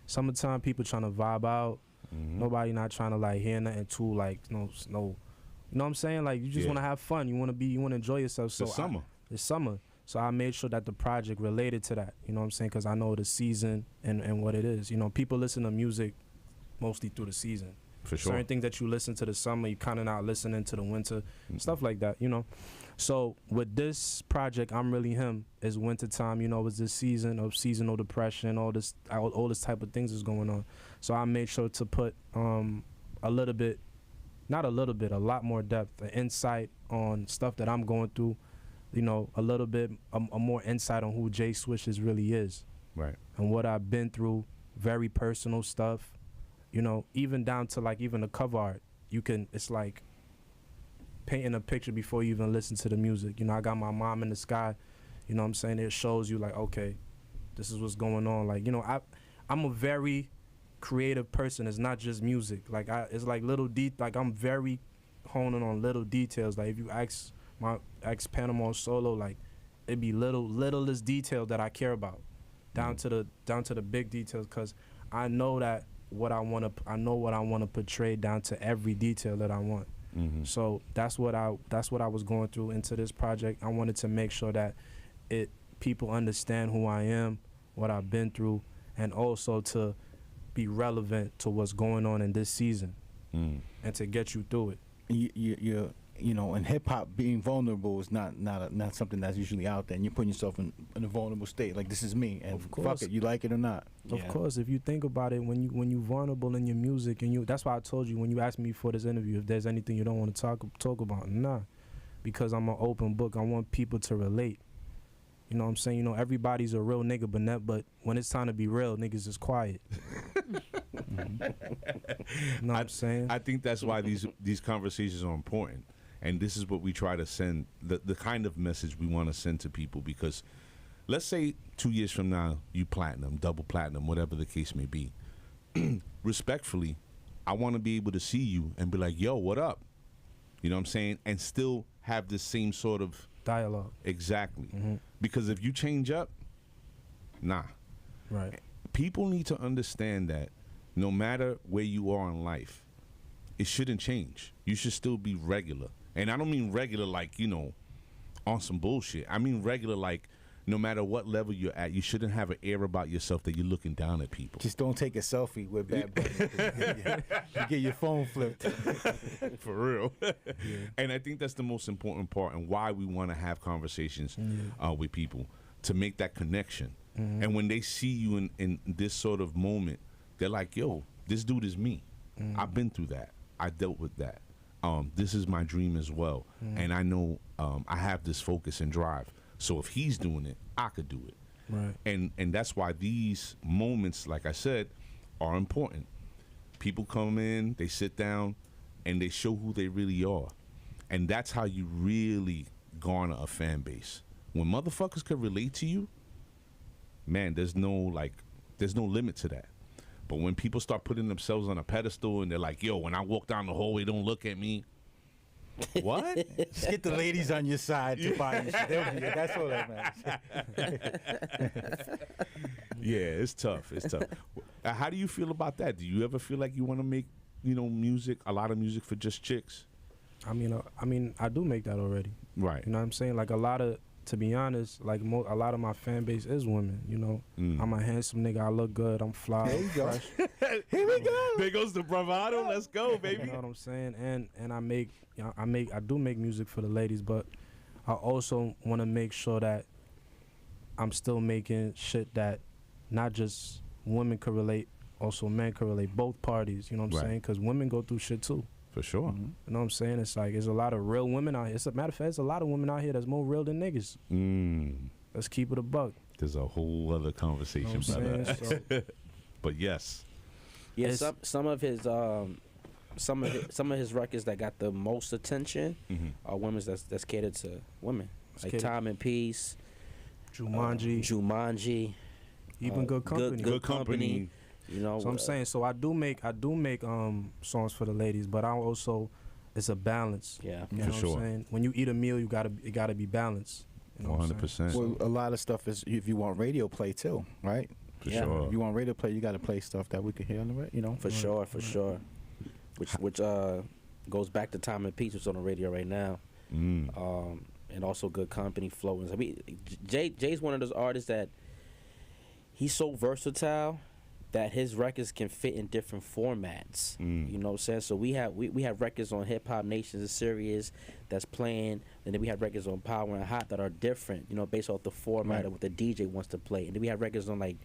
summertime, people trying to vibe out. Nobody not trying to like hear nothing too like no you know what I'm saying? Like you just want to have fun. You want to enjoy yourself. So It's summer. It's summer. So I made sure that the project related to that, you know what I'm saying? Because I know the season and what it is. You know, people listen to music mostly through the season. For sure. Certain things that you listen to the summer, you kind of not listening to the winter, stuff like that, you know. So with this project, I'm Really Him, is wintertime, you know, it's this season of seasonal depression, all this type of things is going on. So I made sure to put a lot more depth, an insight on stuff that I'm going through, you know, a little bit, a more insight on who Jay Swishes really is. Right. and what I've been through, very personal stuff, you know, even down to like even the cover art. It's like painting a picture before you even listen to the music. You know, I got my mom in the sky, you know what I'm saying? It shows you like, okay, this is what's going on. Like, you know, I'm a very creative person. It's not just music. Like it's like like I'm very honing on little details. Like if you ask Panama Solo, like it'd be littlest details that I care about, down to the big details, because I know that what I want to portray down to every detail that I want. Mm-hmm. So that's what I was going through into this project. I wanted to make sure that people understand who I am, what I've been through, and also to be relevant to what's going on in this season, and to get you through it. You know, in hip hop, being vulnerable is not something that's usually out there, and you're putting yourself in a vulnerable state. Like, this is me, and of course, fuck it, you like it or not. Of course, if you think about it, when you vulnerable in your music, and that's why I told you when you asked me for this interview, if there's anything you don't want to talk about, nah, because I'm an open book. I want people to relate. You know what I'm saying? You know, everybody's a real nigga, but when it's time to be real, niggas is quiet. You know what I'm saying? I think that's why these conversations are important. And this is what we try to send, the kind of message we want to send to people. Because let's say 2 years from now, you platinum, double platinum, whatever the case may be. Respectfully, I want to be able to see you and be like, yo, what up? You know what I'm saying? And still have this same sort of dialogue. Exactly. Mm-hmm. Because if you change up, nah. Right. People need to understand that no matter where you are in life, it shouldn't change. You should still be regular. And I don't mean regular like, you know, on some bullshit. I mean regular like no matter what level you're at, you shouldn't have an air about yourself that you're looking down at people. Just don't take a selfie with Bad Bunny. You get your phone flipped. For real. Yeah. And I think that's the most important part and why we want to have conversations with people, to make that connection. Mm-hmm. And when they see you in this sort of moment, they're like, yo, this dude is me. Mm-hmm. I've been through that. I dealt with that. This is my dream as well. Mm-hmm. And I know I have this focus and drive. So if he's doing it, I could do it. Right. And that's why these moments, like I said, are important. People come in, they sit down, and they show who they really are. And that's how you really garner a fan base. When motherfuckers can relate to you, man, there's no limit to that. But when people start putting themselves on a pedestal and they're like, yo, when I walk down the hallway, don't look at me. What? Just get the ladies on your side to buy you shit. That's all that matters. Yeah, it's tough. It's tough. How do you feel about that? Do you ever feel like you want to make, music, a lot of music for just chicks? I mean, I do make that already. Right. You know what I'm saying? Like to be honest, like a lot of my fan base is women, you know. I'm a handsome nigga, I look good, I'm fly. There you go. Here we go. There goes the bravado. Let's go, baby. You know what I'm saying? And I do make music for the ladies, but I also want to make sure that I'm still making shit that not just women could relate, also men could relate, both parties, you know what I'm saying? Because women go through shit too. For sure. Mm-hmm. You know what I'm saying? It's like, there's a lot of real women out here. As a matter of fact, there's a lot of women out here that's more real than niggas. Let's keep it a buck. There's a whole other conversation about that. So, but yes. Yeah, some of his records that got the most attention are women that's catered to women. Like Time and Peace, Jumanji, even Good Company. Good Company. You know, so I'm saying, so I do make songs for the ladies, but I also, it's a balance. Yeah, you know for sure. What I'm saying? When you eat a meal, it gotta be balanced. You know 100%. Well, a lot of stuff is if you want radio play too, right? For sure. If you want radio play, you got to play stuff that we can hear on the radio. For sure. Which goes back to Time and Peace, which is on the radio right now. And also Good Company, Flow. I mean, Jay's one of those artists that he's so versatile that his records can fit in different formats. You know what I'm saying? So we have records on Hip Hop Nation Sirius that's playing, and then we have records on Power and Hot that are different, based off the format of what the DJ wants to play. And then we have records on like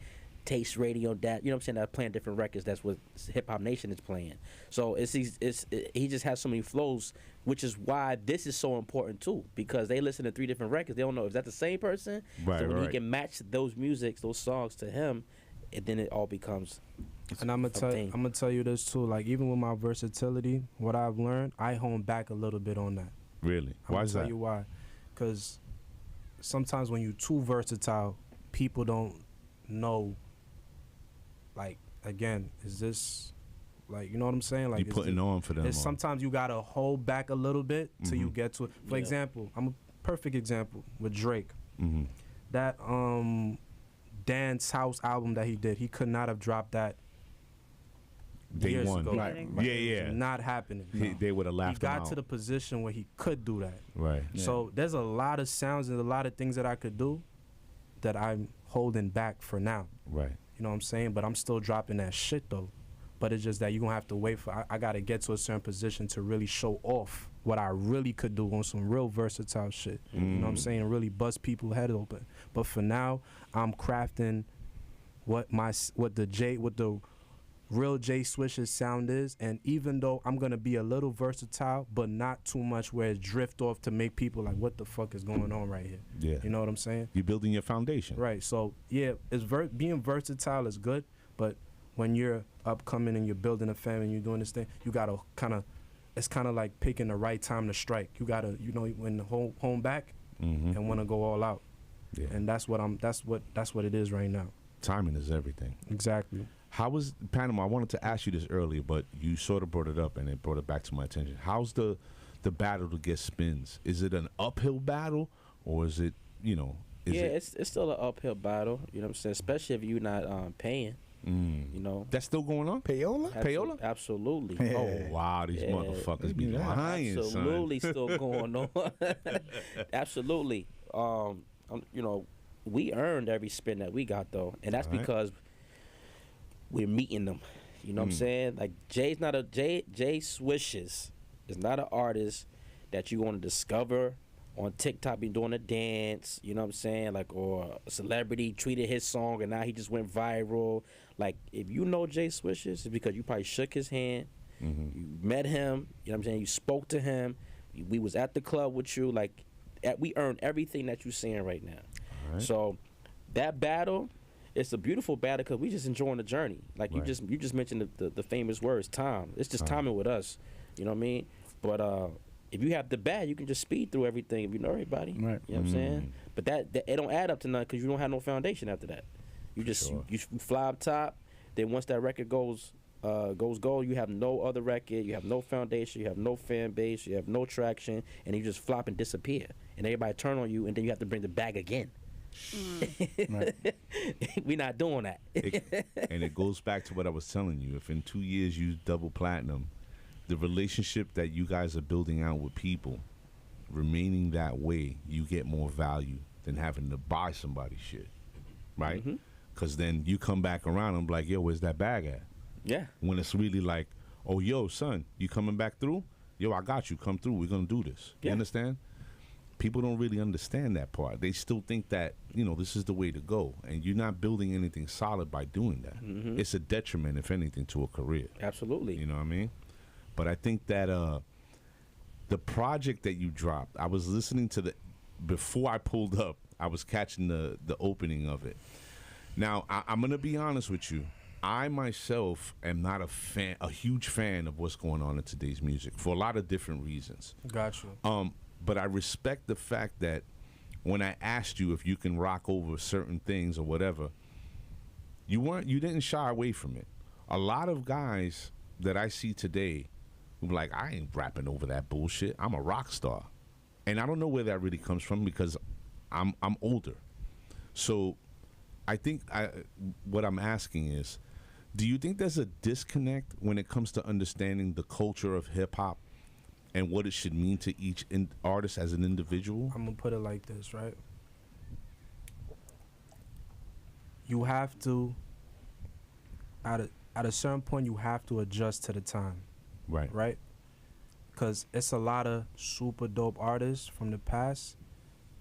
Taste Radio, that, you know what I'm saying, that are playing different records. That's what Hip Hop Nation is playing. So he just has so many flows which is why this is so important too, because they listen to 3 different records. They don't know, is that the same person? Right, so when right. he can match those musics, those songs to him, and then it all becomes. And I'm gonna tell you this too. Like even with my versatility, what I've learned, I hone back a little bit on that. Really? I'm Why gonna is tell that? you why. Because sometimes when you're too versatile, people don't know. Like again, is this like, you know what I'm saying? Like You putting on for them. it's sometimes you gotta hold back a little bit till you get to it. For Yeah. example, I'm a perfect example with Drake. Mm-hmm. That Dance House album that he did, he could not have dropped that Day years one. ago. Right. Yeah, yeah. Not happening. They would have He laughed him got out. to the position where he could do that. Right. Yeah. So there's a lot of sounds and a lot of things that I could do that I'm holding back for now. Right. You know what I'm saying? But I'm still dropping that shit though. But it's just that you're gonna have to wait for I gotta get to a certain position to really show off what I really could do on some real versatile shit. You know what I'm saying? And really bust people's head open. But for now, I'm crafting what the real J Swishes sound is, and even though I'm gonna be a little versatile, but not too much where it drift off to make people like, what the fuck is going on right here? Yeah. You know what I'm saying? You're building your foundation. Right. So yeah, being versatile is good, but when you're upcoming and you're building a family and you're doing this thing, you gotta it's kind of like picking the right time to strike. You gotta, you know, when to home back Mm-hmm. and want to go all out. Yeah. And that's what it is right now. Timing is everything. Exactly. How was Panama? I wanted to ask you this earlier, but you sort of brought it up and it brought it back to my attention. How's the battle to get spins? Is it an uphill battle, or is it, you know? It's still an uphill battle. You know what I'm saying? Especially if you're not paying. You know. That's still going on? Payola? Payola? Absolutely. Yeah. Oh wow, these Yeah. motherfuckers be Yeah. lying, Absolutely son. still going on. Absolutely. You know, we earned every spin that we got though, and that's All right. because we're meeting them. You know what I'm saying? Like Jay Swishes is not an artist that you want to discover on TikTok, be doing a dance. You know what I'm saying? Like, or a celebrity tweeted his song and now he just went viral. Like, if you know Jay Swishes, it's because you probably shook his hand. You met him. You know what I'm saying? You spoke to him. We was at the club with you. Like, we earned everything that you're seeing right now. All right. So that battle, it's a beautiful battle because we just enjoying the journey. Like Right. you just mentioned the famous words, time. It's just timing with us. You know what I mean? But if you have the bat, you can just speed through everything if you know everybody. Right. You know what I'm saying? But that it don't add up to nothing because you don't have no foundation after that. You just Sure. you fly up top. Then once that record goes gold, you have no other record, you have no foundation, you have no fan base, you have no traction, and you just flop and disappear. And everybody turn on you, and then you have to bring the bag again. Right. We're not doing that. And it goes back to what I was telling you. If in 2 years you double platinum, the relationship that you guys are building out with people, remaining that way, you get more value than having to buy somebody's shit, right? Because then you come back around and be like, yo, where's that bag at? Yeah. When it's really like, oh, yo, son, you coming back through? Yo, I got you. Come through. We're going to do this. You Yeah. understand? People don't really understand that part. They still think that, you know, this is the way to go. And you're not building anything solid by doing that. It's a detriment, if anything, to a career. Absolutely. You know what I mean? But I think that the project that you dropped, I was listening to before I pulled up, I was catching the opening of it. Now, I'm going to be honest with you. I myself am not a huge fan of what's going on in today's music for a lot of different reasons. Got you. But I respect the fact that when I asked you if you can rock over certain things or whatever, you didn't shy away from it. A lot of guys that I see today who be like, I ain't rapping over that bullshit. I'm a rock star. And I don't know where that really comes from because I'm older. So I think what I'm asking is, do you think there's a disconnect when it comes to understanding the culture of hip-hop and what it should mean to each artist as an individual? I'm gonna put it like this, right? You have to, at a certain point, you have to adjust to the time, Right. right? Because it's a lot of super dope artists from the past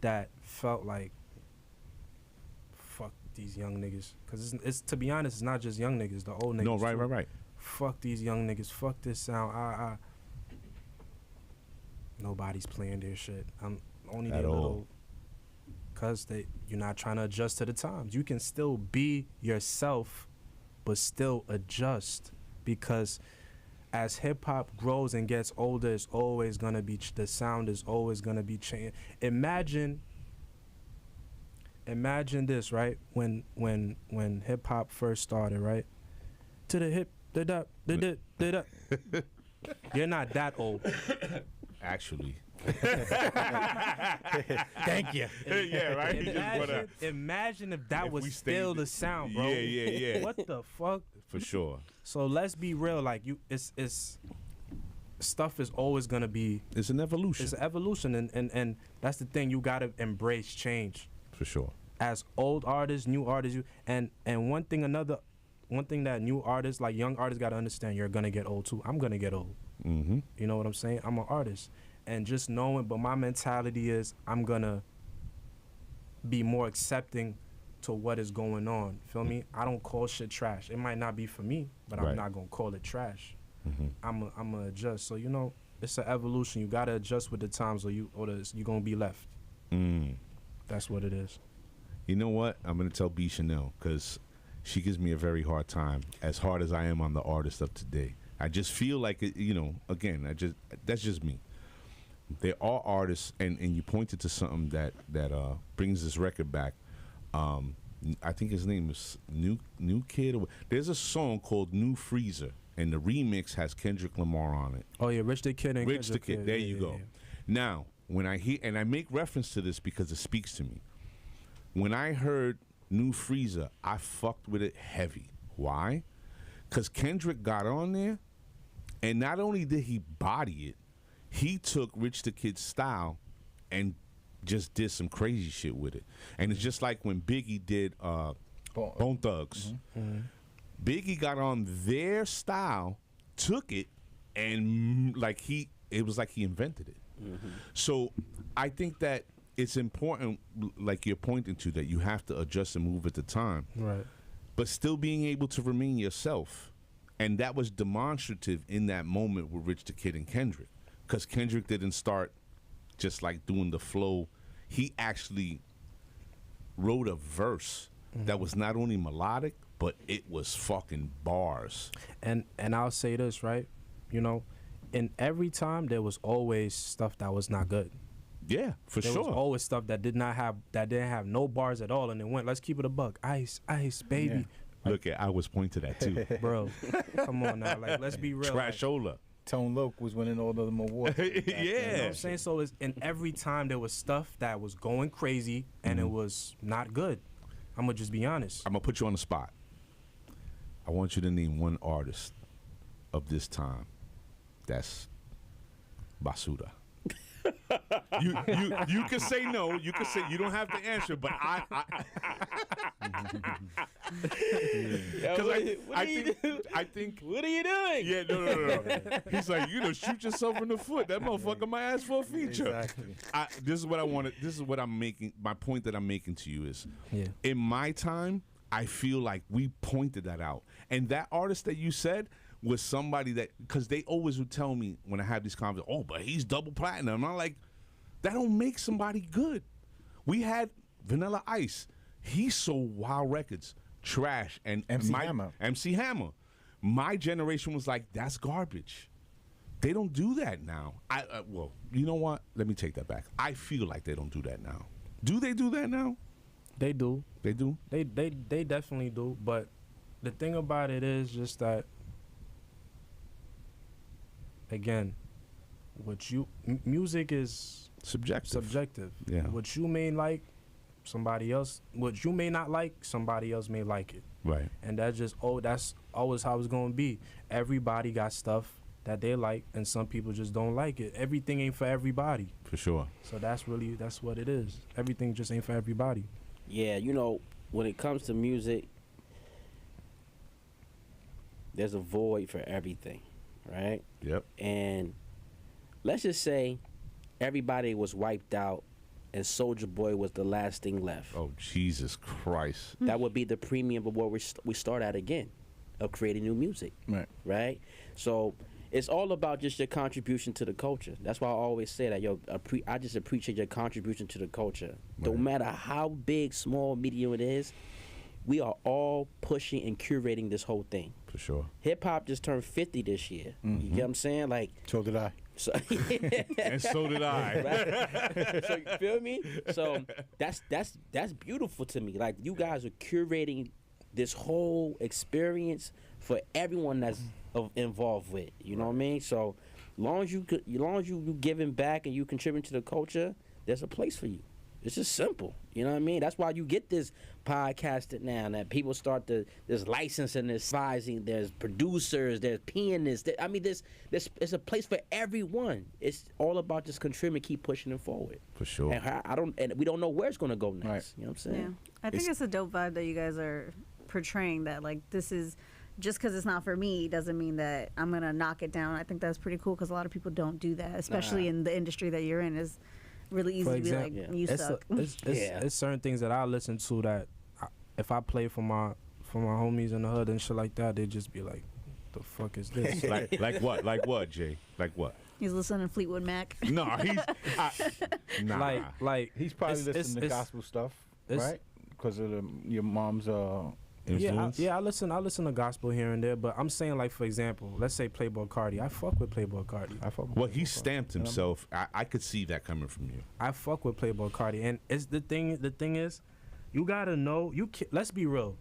that felt like, fuck these young niggas. Because it's to be honest, it's not just young niggas, the old niggas. No, right, too. right, right. Fuck these young niggas. Fuck this sound. nobody's playing their shit. I'm only At their all. little, cause you're not trying to adjust to the times. You can still be yourself, but still adjust, because as hip hop grows and gets older, it's always gonna be the sound is always gonna be changed. Imagine this, right? When hip hop first started, right? To the hip, da da. You're not that old. Actually. Thank you. Yeah, right. He just put up. Imagine if that If was we still stayed- the sound, bro. Yeah. What the fuck? For sure. So let's be real. Like it's stuff is always gonna be. It's an evolution. It's an evolution, and that's the thing. You gotta embrace change. For sure. As old artists, new artists, and one thing that new artists, like young artists, gotta understand. You're gonna get old too. I'm gonna get old. Mm-hmm. You know what I'm saying? I'm an artist, and just knowing. But my mentality is I'm gonna be more accepting to what is going on. Feel me? I don't call shit trash. It might not be for me, but Right. I'm not gonna call it trash. Mm-hmm. I'm gonna adjust. So it's an evolution. You gotta adjust with the times, or you're gonna be left. Mm. That's what it is. You know what? I'm gonna tell B Chanel because she gives me a very hard time. As hard as I am on the artist of today, I just feel like it, again, that's just me. There are artists, and you pointed to something that brings this record back. I think his name is New Kid. There's a song called New Freezer, and the remix has Kendrick Lamar on it. Oh yeah, Rich the Kid and Rich the Kendrick, Kid. There yeah, you yeah, go. yeah. Now, when I hear, and I make reference to this because it speaks to me. When I heard New Freezer, I fucked with it heavy. Why? Because Kendrick got on there, and not only did he body it, he took Rich the Kid's style and just did some crazy shit with it. And it's just like when Biggie did Bone Thugs. Mm-hmm. Biggie got on their style, took it, and it was like he invented it. Mm-hmm. So I think that it's important, like you're pointing to, that you have to adjust and move at the time, Right. but still being able to remain yourself. And that was demonstrative in that moment with Rich the Kid and Kendrick, because Kendrick didn't start just like doing the flow. He actually wrote a verse that was not only melodic, but it was fucking bars. And I'll say this, right? In every time there was always stuff that was not good. Yeah, for There sure. was always stuff that didn't have no bars at all, and it went. Let's keep it a buck. Ice, baby, Look, I was pointing to that too. bro. Come on now, like let's be real. Like, Trashola. Tone Loc was winning all of them awards. Yeah. you know what I'm saying? So in every time there was stuff that was going crazy and it was not good. I'm gonna just be honest. I'm gonna put you on the spot. I want you to name one artist of this time that's basura. you can say no. You can say you don't have to answer, but I think What are you doing? yeah, no. He's like, shoot yourself in the foot. That motherfucker might ask for a feature. Exactly. This is what I wanted. This is what I'm making. My point that I'm making to you is, Yeah. in my time, I feel like we pointed that out. And that artist that you said was somebody that, because they always would tell me when I have these conversations, oh, but he's double platinum. And I'm like, that don't make somebody good. We had Vanilla Ice. He sold Wild Records, trash, and MC Hammer. My generation was like, that's garbage. They don't do that now. Well, you know what? Let me take that back. I feel like they don't do that now. Do they do that now? They do. They do? They definitely do. But the thing about it is just that, again, music is subjective. Yeah. What you may like, somebody else. What you may not like, somebody else may like it. Right. And that's always how it's gonna be. Everybody got stuff that they like, and some people just don't like it. Everything ain't for everybody. For sure. So that's what it is. Everything just ain't for everybody. Yeah, when it comes to music, there's a void for everything, right? Yep. And let's just say everybody was wiped out and Soulja Boy was the last thing left. Oh, Jesus Christ. That would be the premium of where we start at again, of creating new music, Right. right? So it's all about just your contribution to the culture. That's why I always say that, yo, I just appreciate your contribution to the culture. Right. No matter how big, small, medium it is, we are all pushing and curating this whole thing. For sure. Hip hop just turned 50 this year. You get what I'm saying? Like, So did I. so, And so did I. right? So you feel me? So that's beautiful to me. Like, you guys are curating this whole experience for everyone that's involved with. You know what I mean? So long as you giving back and you contributing to the culture, there's a place for you. It's just simple. You know what I mean? That's why you get this podcasted now, that people start there's licensing, there's advising, there's producers, there's pianists. I mean, there's a place for everyone. It's all about just contributing, keep pushing it forward. For sure. And we don't know where it's gonna go next. Right. You know what I'm saying? Yeah, I think it's a dope vibe that you guys are portraying. That like this is just because it's not for me doesn't mean that I'm gonna knock it down. I think that's pretty cool because a lot of people don't do that, especially in the industry that you're in. Is really easy to be like, you suck. It's certain things that I listen to that if I play for my homies in the hood and shit like that, they just be like, "The fuck is this?" like what? Like what, Jay? Like what? He's listening to Fleetwood Mac. No, nah. like He's probably listening to gospel stuff, right? Because of your mom's influence? I listen to gospel here and there, but I'm saying, like, for example, let's say Playboy Cardi. I fuck with Playboy Cardi. Well, he stamped himself. I could see that coming from you. I fuck with Playboy Cardi, and it's the thing is, you gotta know, let's be real.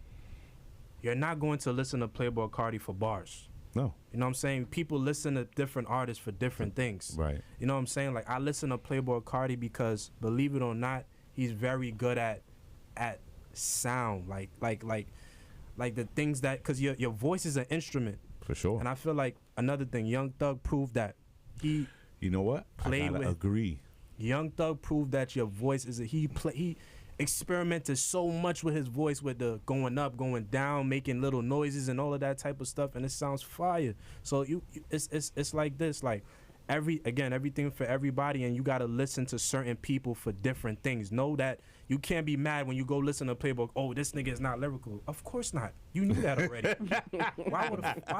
You're not going to listen to Playboy Cardi for bars. No. You know what I'm saying? People listen to different artists for different things. Right. You know what I'm saying? Like, I listen to Playboy Cardi because, believe it or not, he's very good at sound. Like the things that, because your voice is an instrument. For sure. And I feel like another thing, Young Thug proved that. He You know what? played I gotta with. agree. Young Thug proved that your voice is he experimented so much with his voice, with the going up, going down, making little noises and all of that type of stuff, and it sounds fire. So it's like this, like everything for everybody, and you gotta listen to certain people for different things. Know that you can't be mad when you go listen to Playboy. Oh, this nigga is not lyrical. Of course not. You knew that already. Why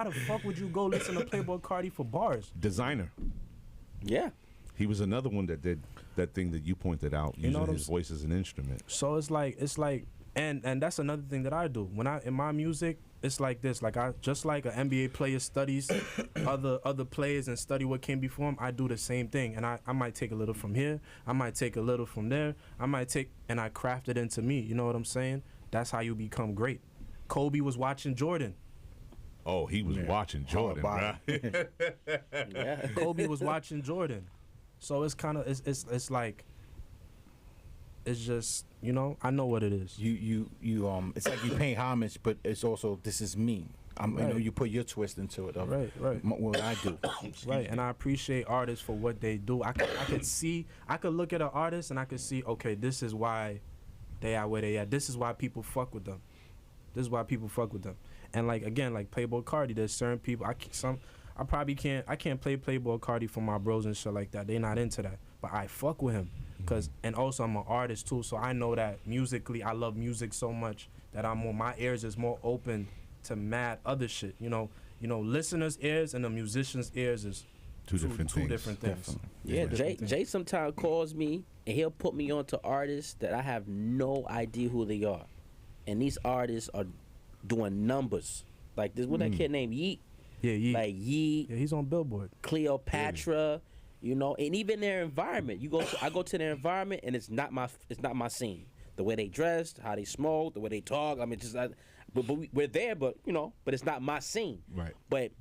the fuck would you go listen to Playboy Cardi for bars? Designer. Yeah. He was another one that did that thing that you pointed out, using know his voice as an instrument. So it's like, and that's another thing that I do when in my music. It's like this, like just like an NBA player studies other players and study what came before him. I do the same thing, and I might take a little from here, I might take a little from there, and I craft it into me. You know what I'm saying? That's how you become great. Kobe was watching Jordan. Oh, he was watching Jordan, bro. Yeah. Kobe was watching Jordan. So it's kind of it's like, it's just, you know, I know what it is. You it's like you pay homage, but it's also, this is me. You know, you put your twist into it. Right. What I do. Right, and I appreciate artists for what they do. I could look at an artist and I could see, okay, this is why they are where they at. This is why people fuck with them. And like, again, like Playboy Cardi, there's certain people I can't play Playboy Cardi for my bros and shit like that. They not into that, but I fuck with him. And also I'm an artist too, so I know that musically I love music so much that my ears is more open to mad other shit. You know, listeners' ears and the musicians' ears is two different things. Yeah, Jay sometimes calls me and he'll put me onto artists that I have no idea who they are, and these artists are doing numbers. Like this, what that kid named Yeet. Yeah, Yeet. Like Yeet. Yeah, he's on Billboard. Cleopatra. You know, and even their environment. I go to their environment, and it's not my scene. The way they dressed, how they smoke, the way they talk. I mean, but we're there, but it's not my scene. Right. But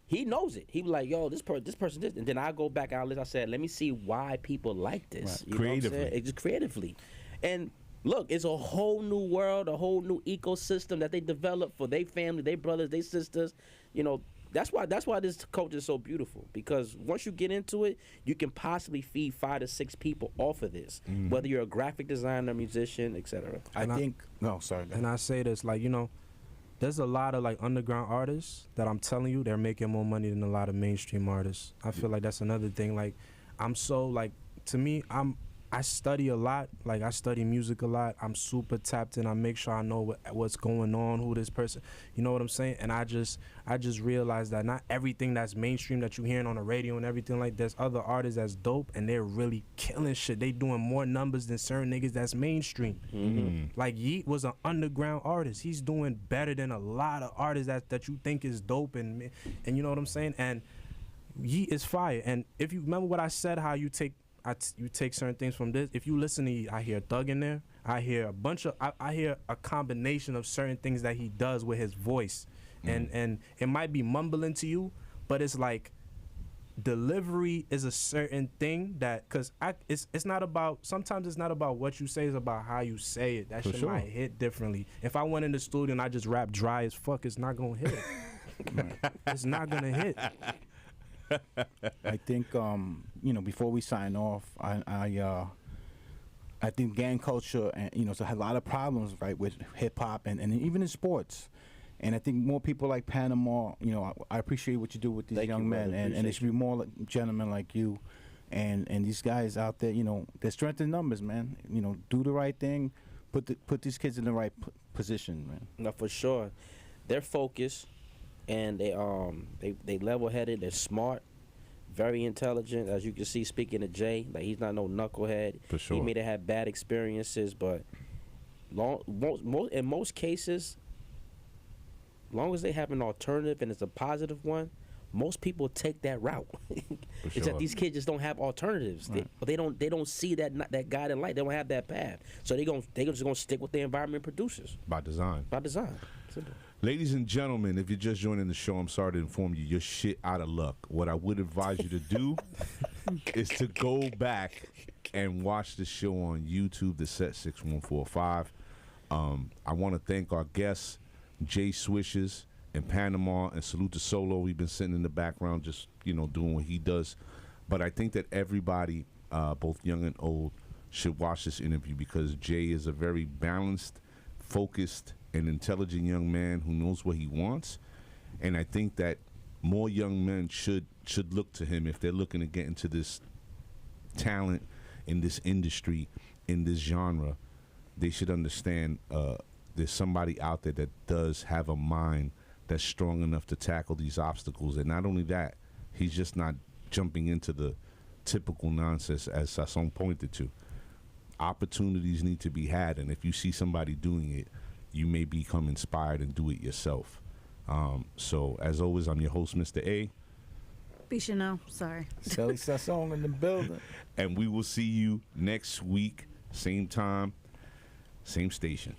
he knows it. He was like, yo, this person did, and then I go back out. I said, let me see why people like this. Right. Creatively, it's just creatively, and look, it's a whole new world, a whole new ecosystem that they developed for their family, their brothers, their sisters. You know. That's why this culture is so beautiful, because once you get into it, you can possibly feed 5 to 6 people off of this, whether you're a graphic designer, musician, etc. And I say this, like, there's a lot of like underground artists that I'm telling you, they're making more money than a lot of mainstream artists. I feel like that's another thing. Like, I'm so like, to me, I study a lot. Like, I study music a lot. I'm super tapped in. I make sure I know what's going on, who this person, you know what I'm saying? And I just realized that not everything that's mainstream that you're hearing on the radio and everything, like, there's other artists that's dope and they're really killing shit. They doing more numbers than certain niggas that's mainstream. Like, Yeat was an underground artist. He's doing better than a lot of artists that you think is dope and you know what I'm saying? And Yeat is fire. And if you remember what I said, how you take certain things from this. If you listen to Yeat, I hear Thug in there. I hear a bunch of, I hear a combination of certain things that he does with his voice. And it might be mumbling to you, but it's like delivery is a certain thing that, cause it's not about, sometimes it's not about what you say, it's about how you say it. That shit might hit differently. If I went in the studio and I just rap dry as fuck, it's not gonna hit. It's not gonna hit. I think before we sign off, I think gang culture and so had a lot of problems, right, with hip hop and even in sports. And I think more people like Panama, I appreciate what you do with these young men, and there should be more gentlemen like you and these guys out there, they're strength in numbers, man. Do the right thing, put these kids in the right position, man. No, for sure. They're focused. And they level-headed, they're smart, very intelligent. As you can see, speaking to Jay, like, he's not no knucklehead. For sure. He may have had bad experiences, but in most cases, long as they have an alternative and it's a positive one, most people take that route. It's that these kids just don't have alternatives. Right. They don't see that guiding light. They don't have that path. So they just gonna stick with the environment produces. By design. Simple. Ladies and gentlemen, if you're just joining the show, I'm sorry to inform you, you're shit out of luck. What I would advise you to do is to go back and watch the show on YouTube, the Set 6145. I want to thank our guests, Jay Swishes in Panama, and salute to Solo. We've been sitting in the background just, doing what he does. But I think that everybody, both young and old, should watch this interview because Jay is a very balanced, focused, an intelligent young man who knows what he wants, and I think that more young men should look to him if they're looking to get into this talent in this industry, in this genre. They should understand there's somebody out there that does have a mind that's strong enough to tackle these obstacles, and not only that, he's just not jumping into the typical nonsense as Sasson pointed to. Opportunities need to be had, and if you see somebody doing it, you may become inspired and do it yourself. So, as always, I'm your host, Mr. A. Bichano, sorry. Sally Sasson in the building. And we will see you next week, same time, same station.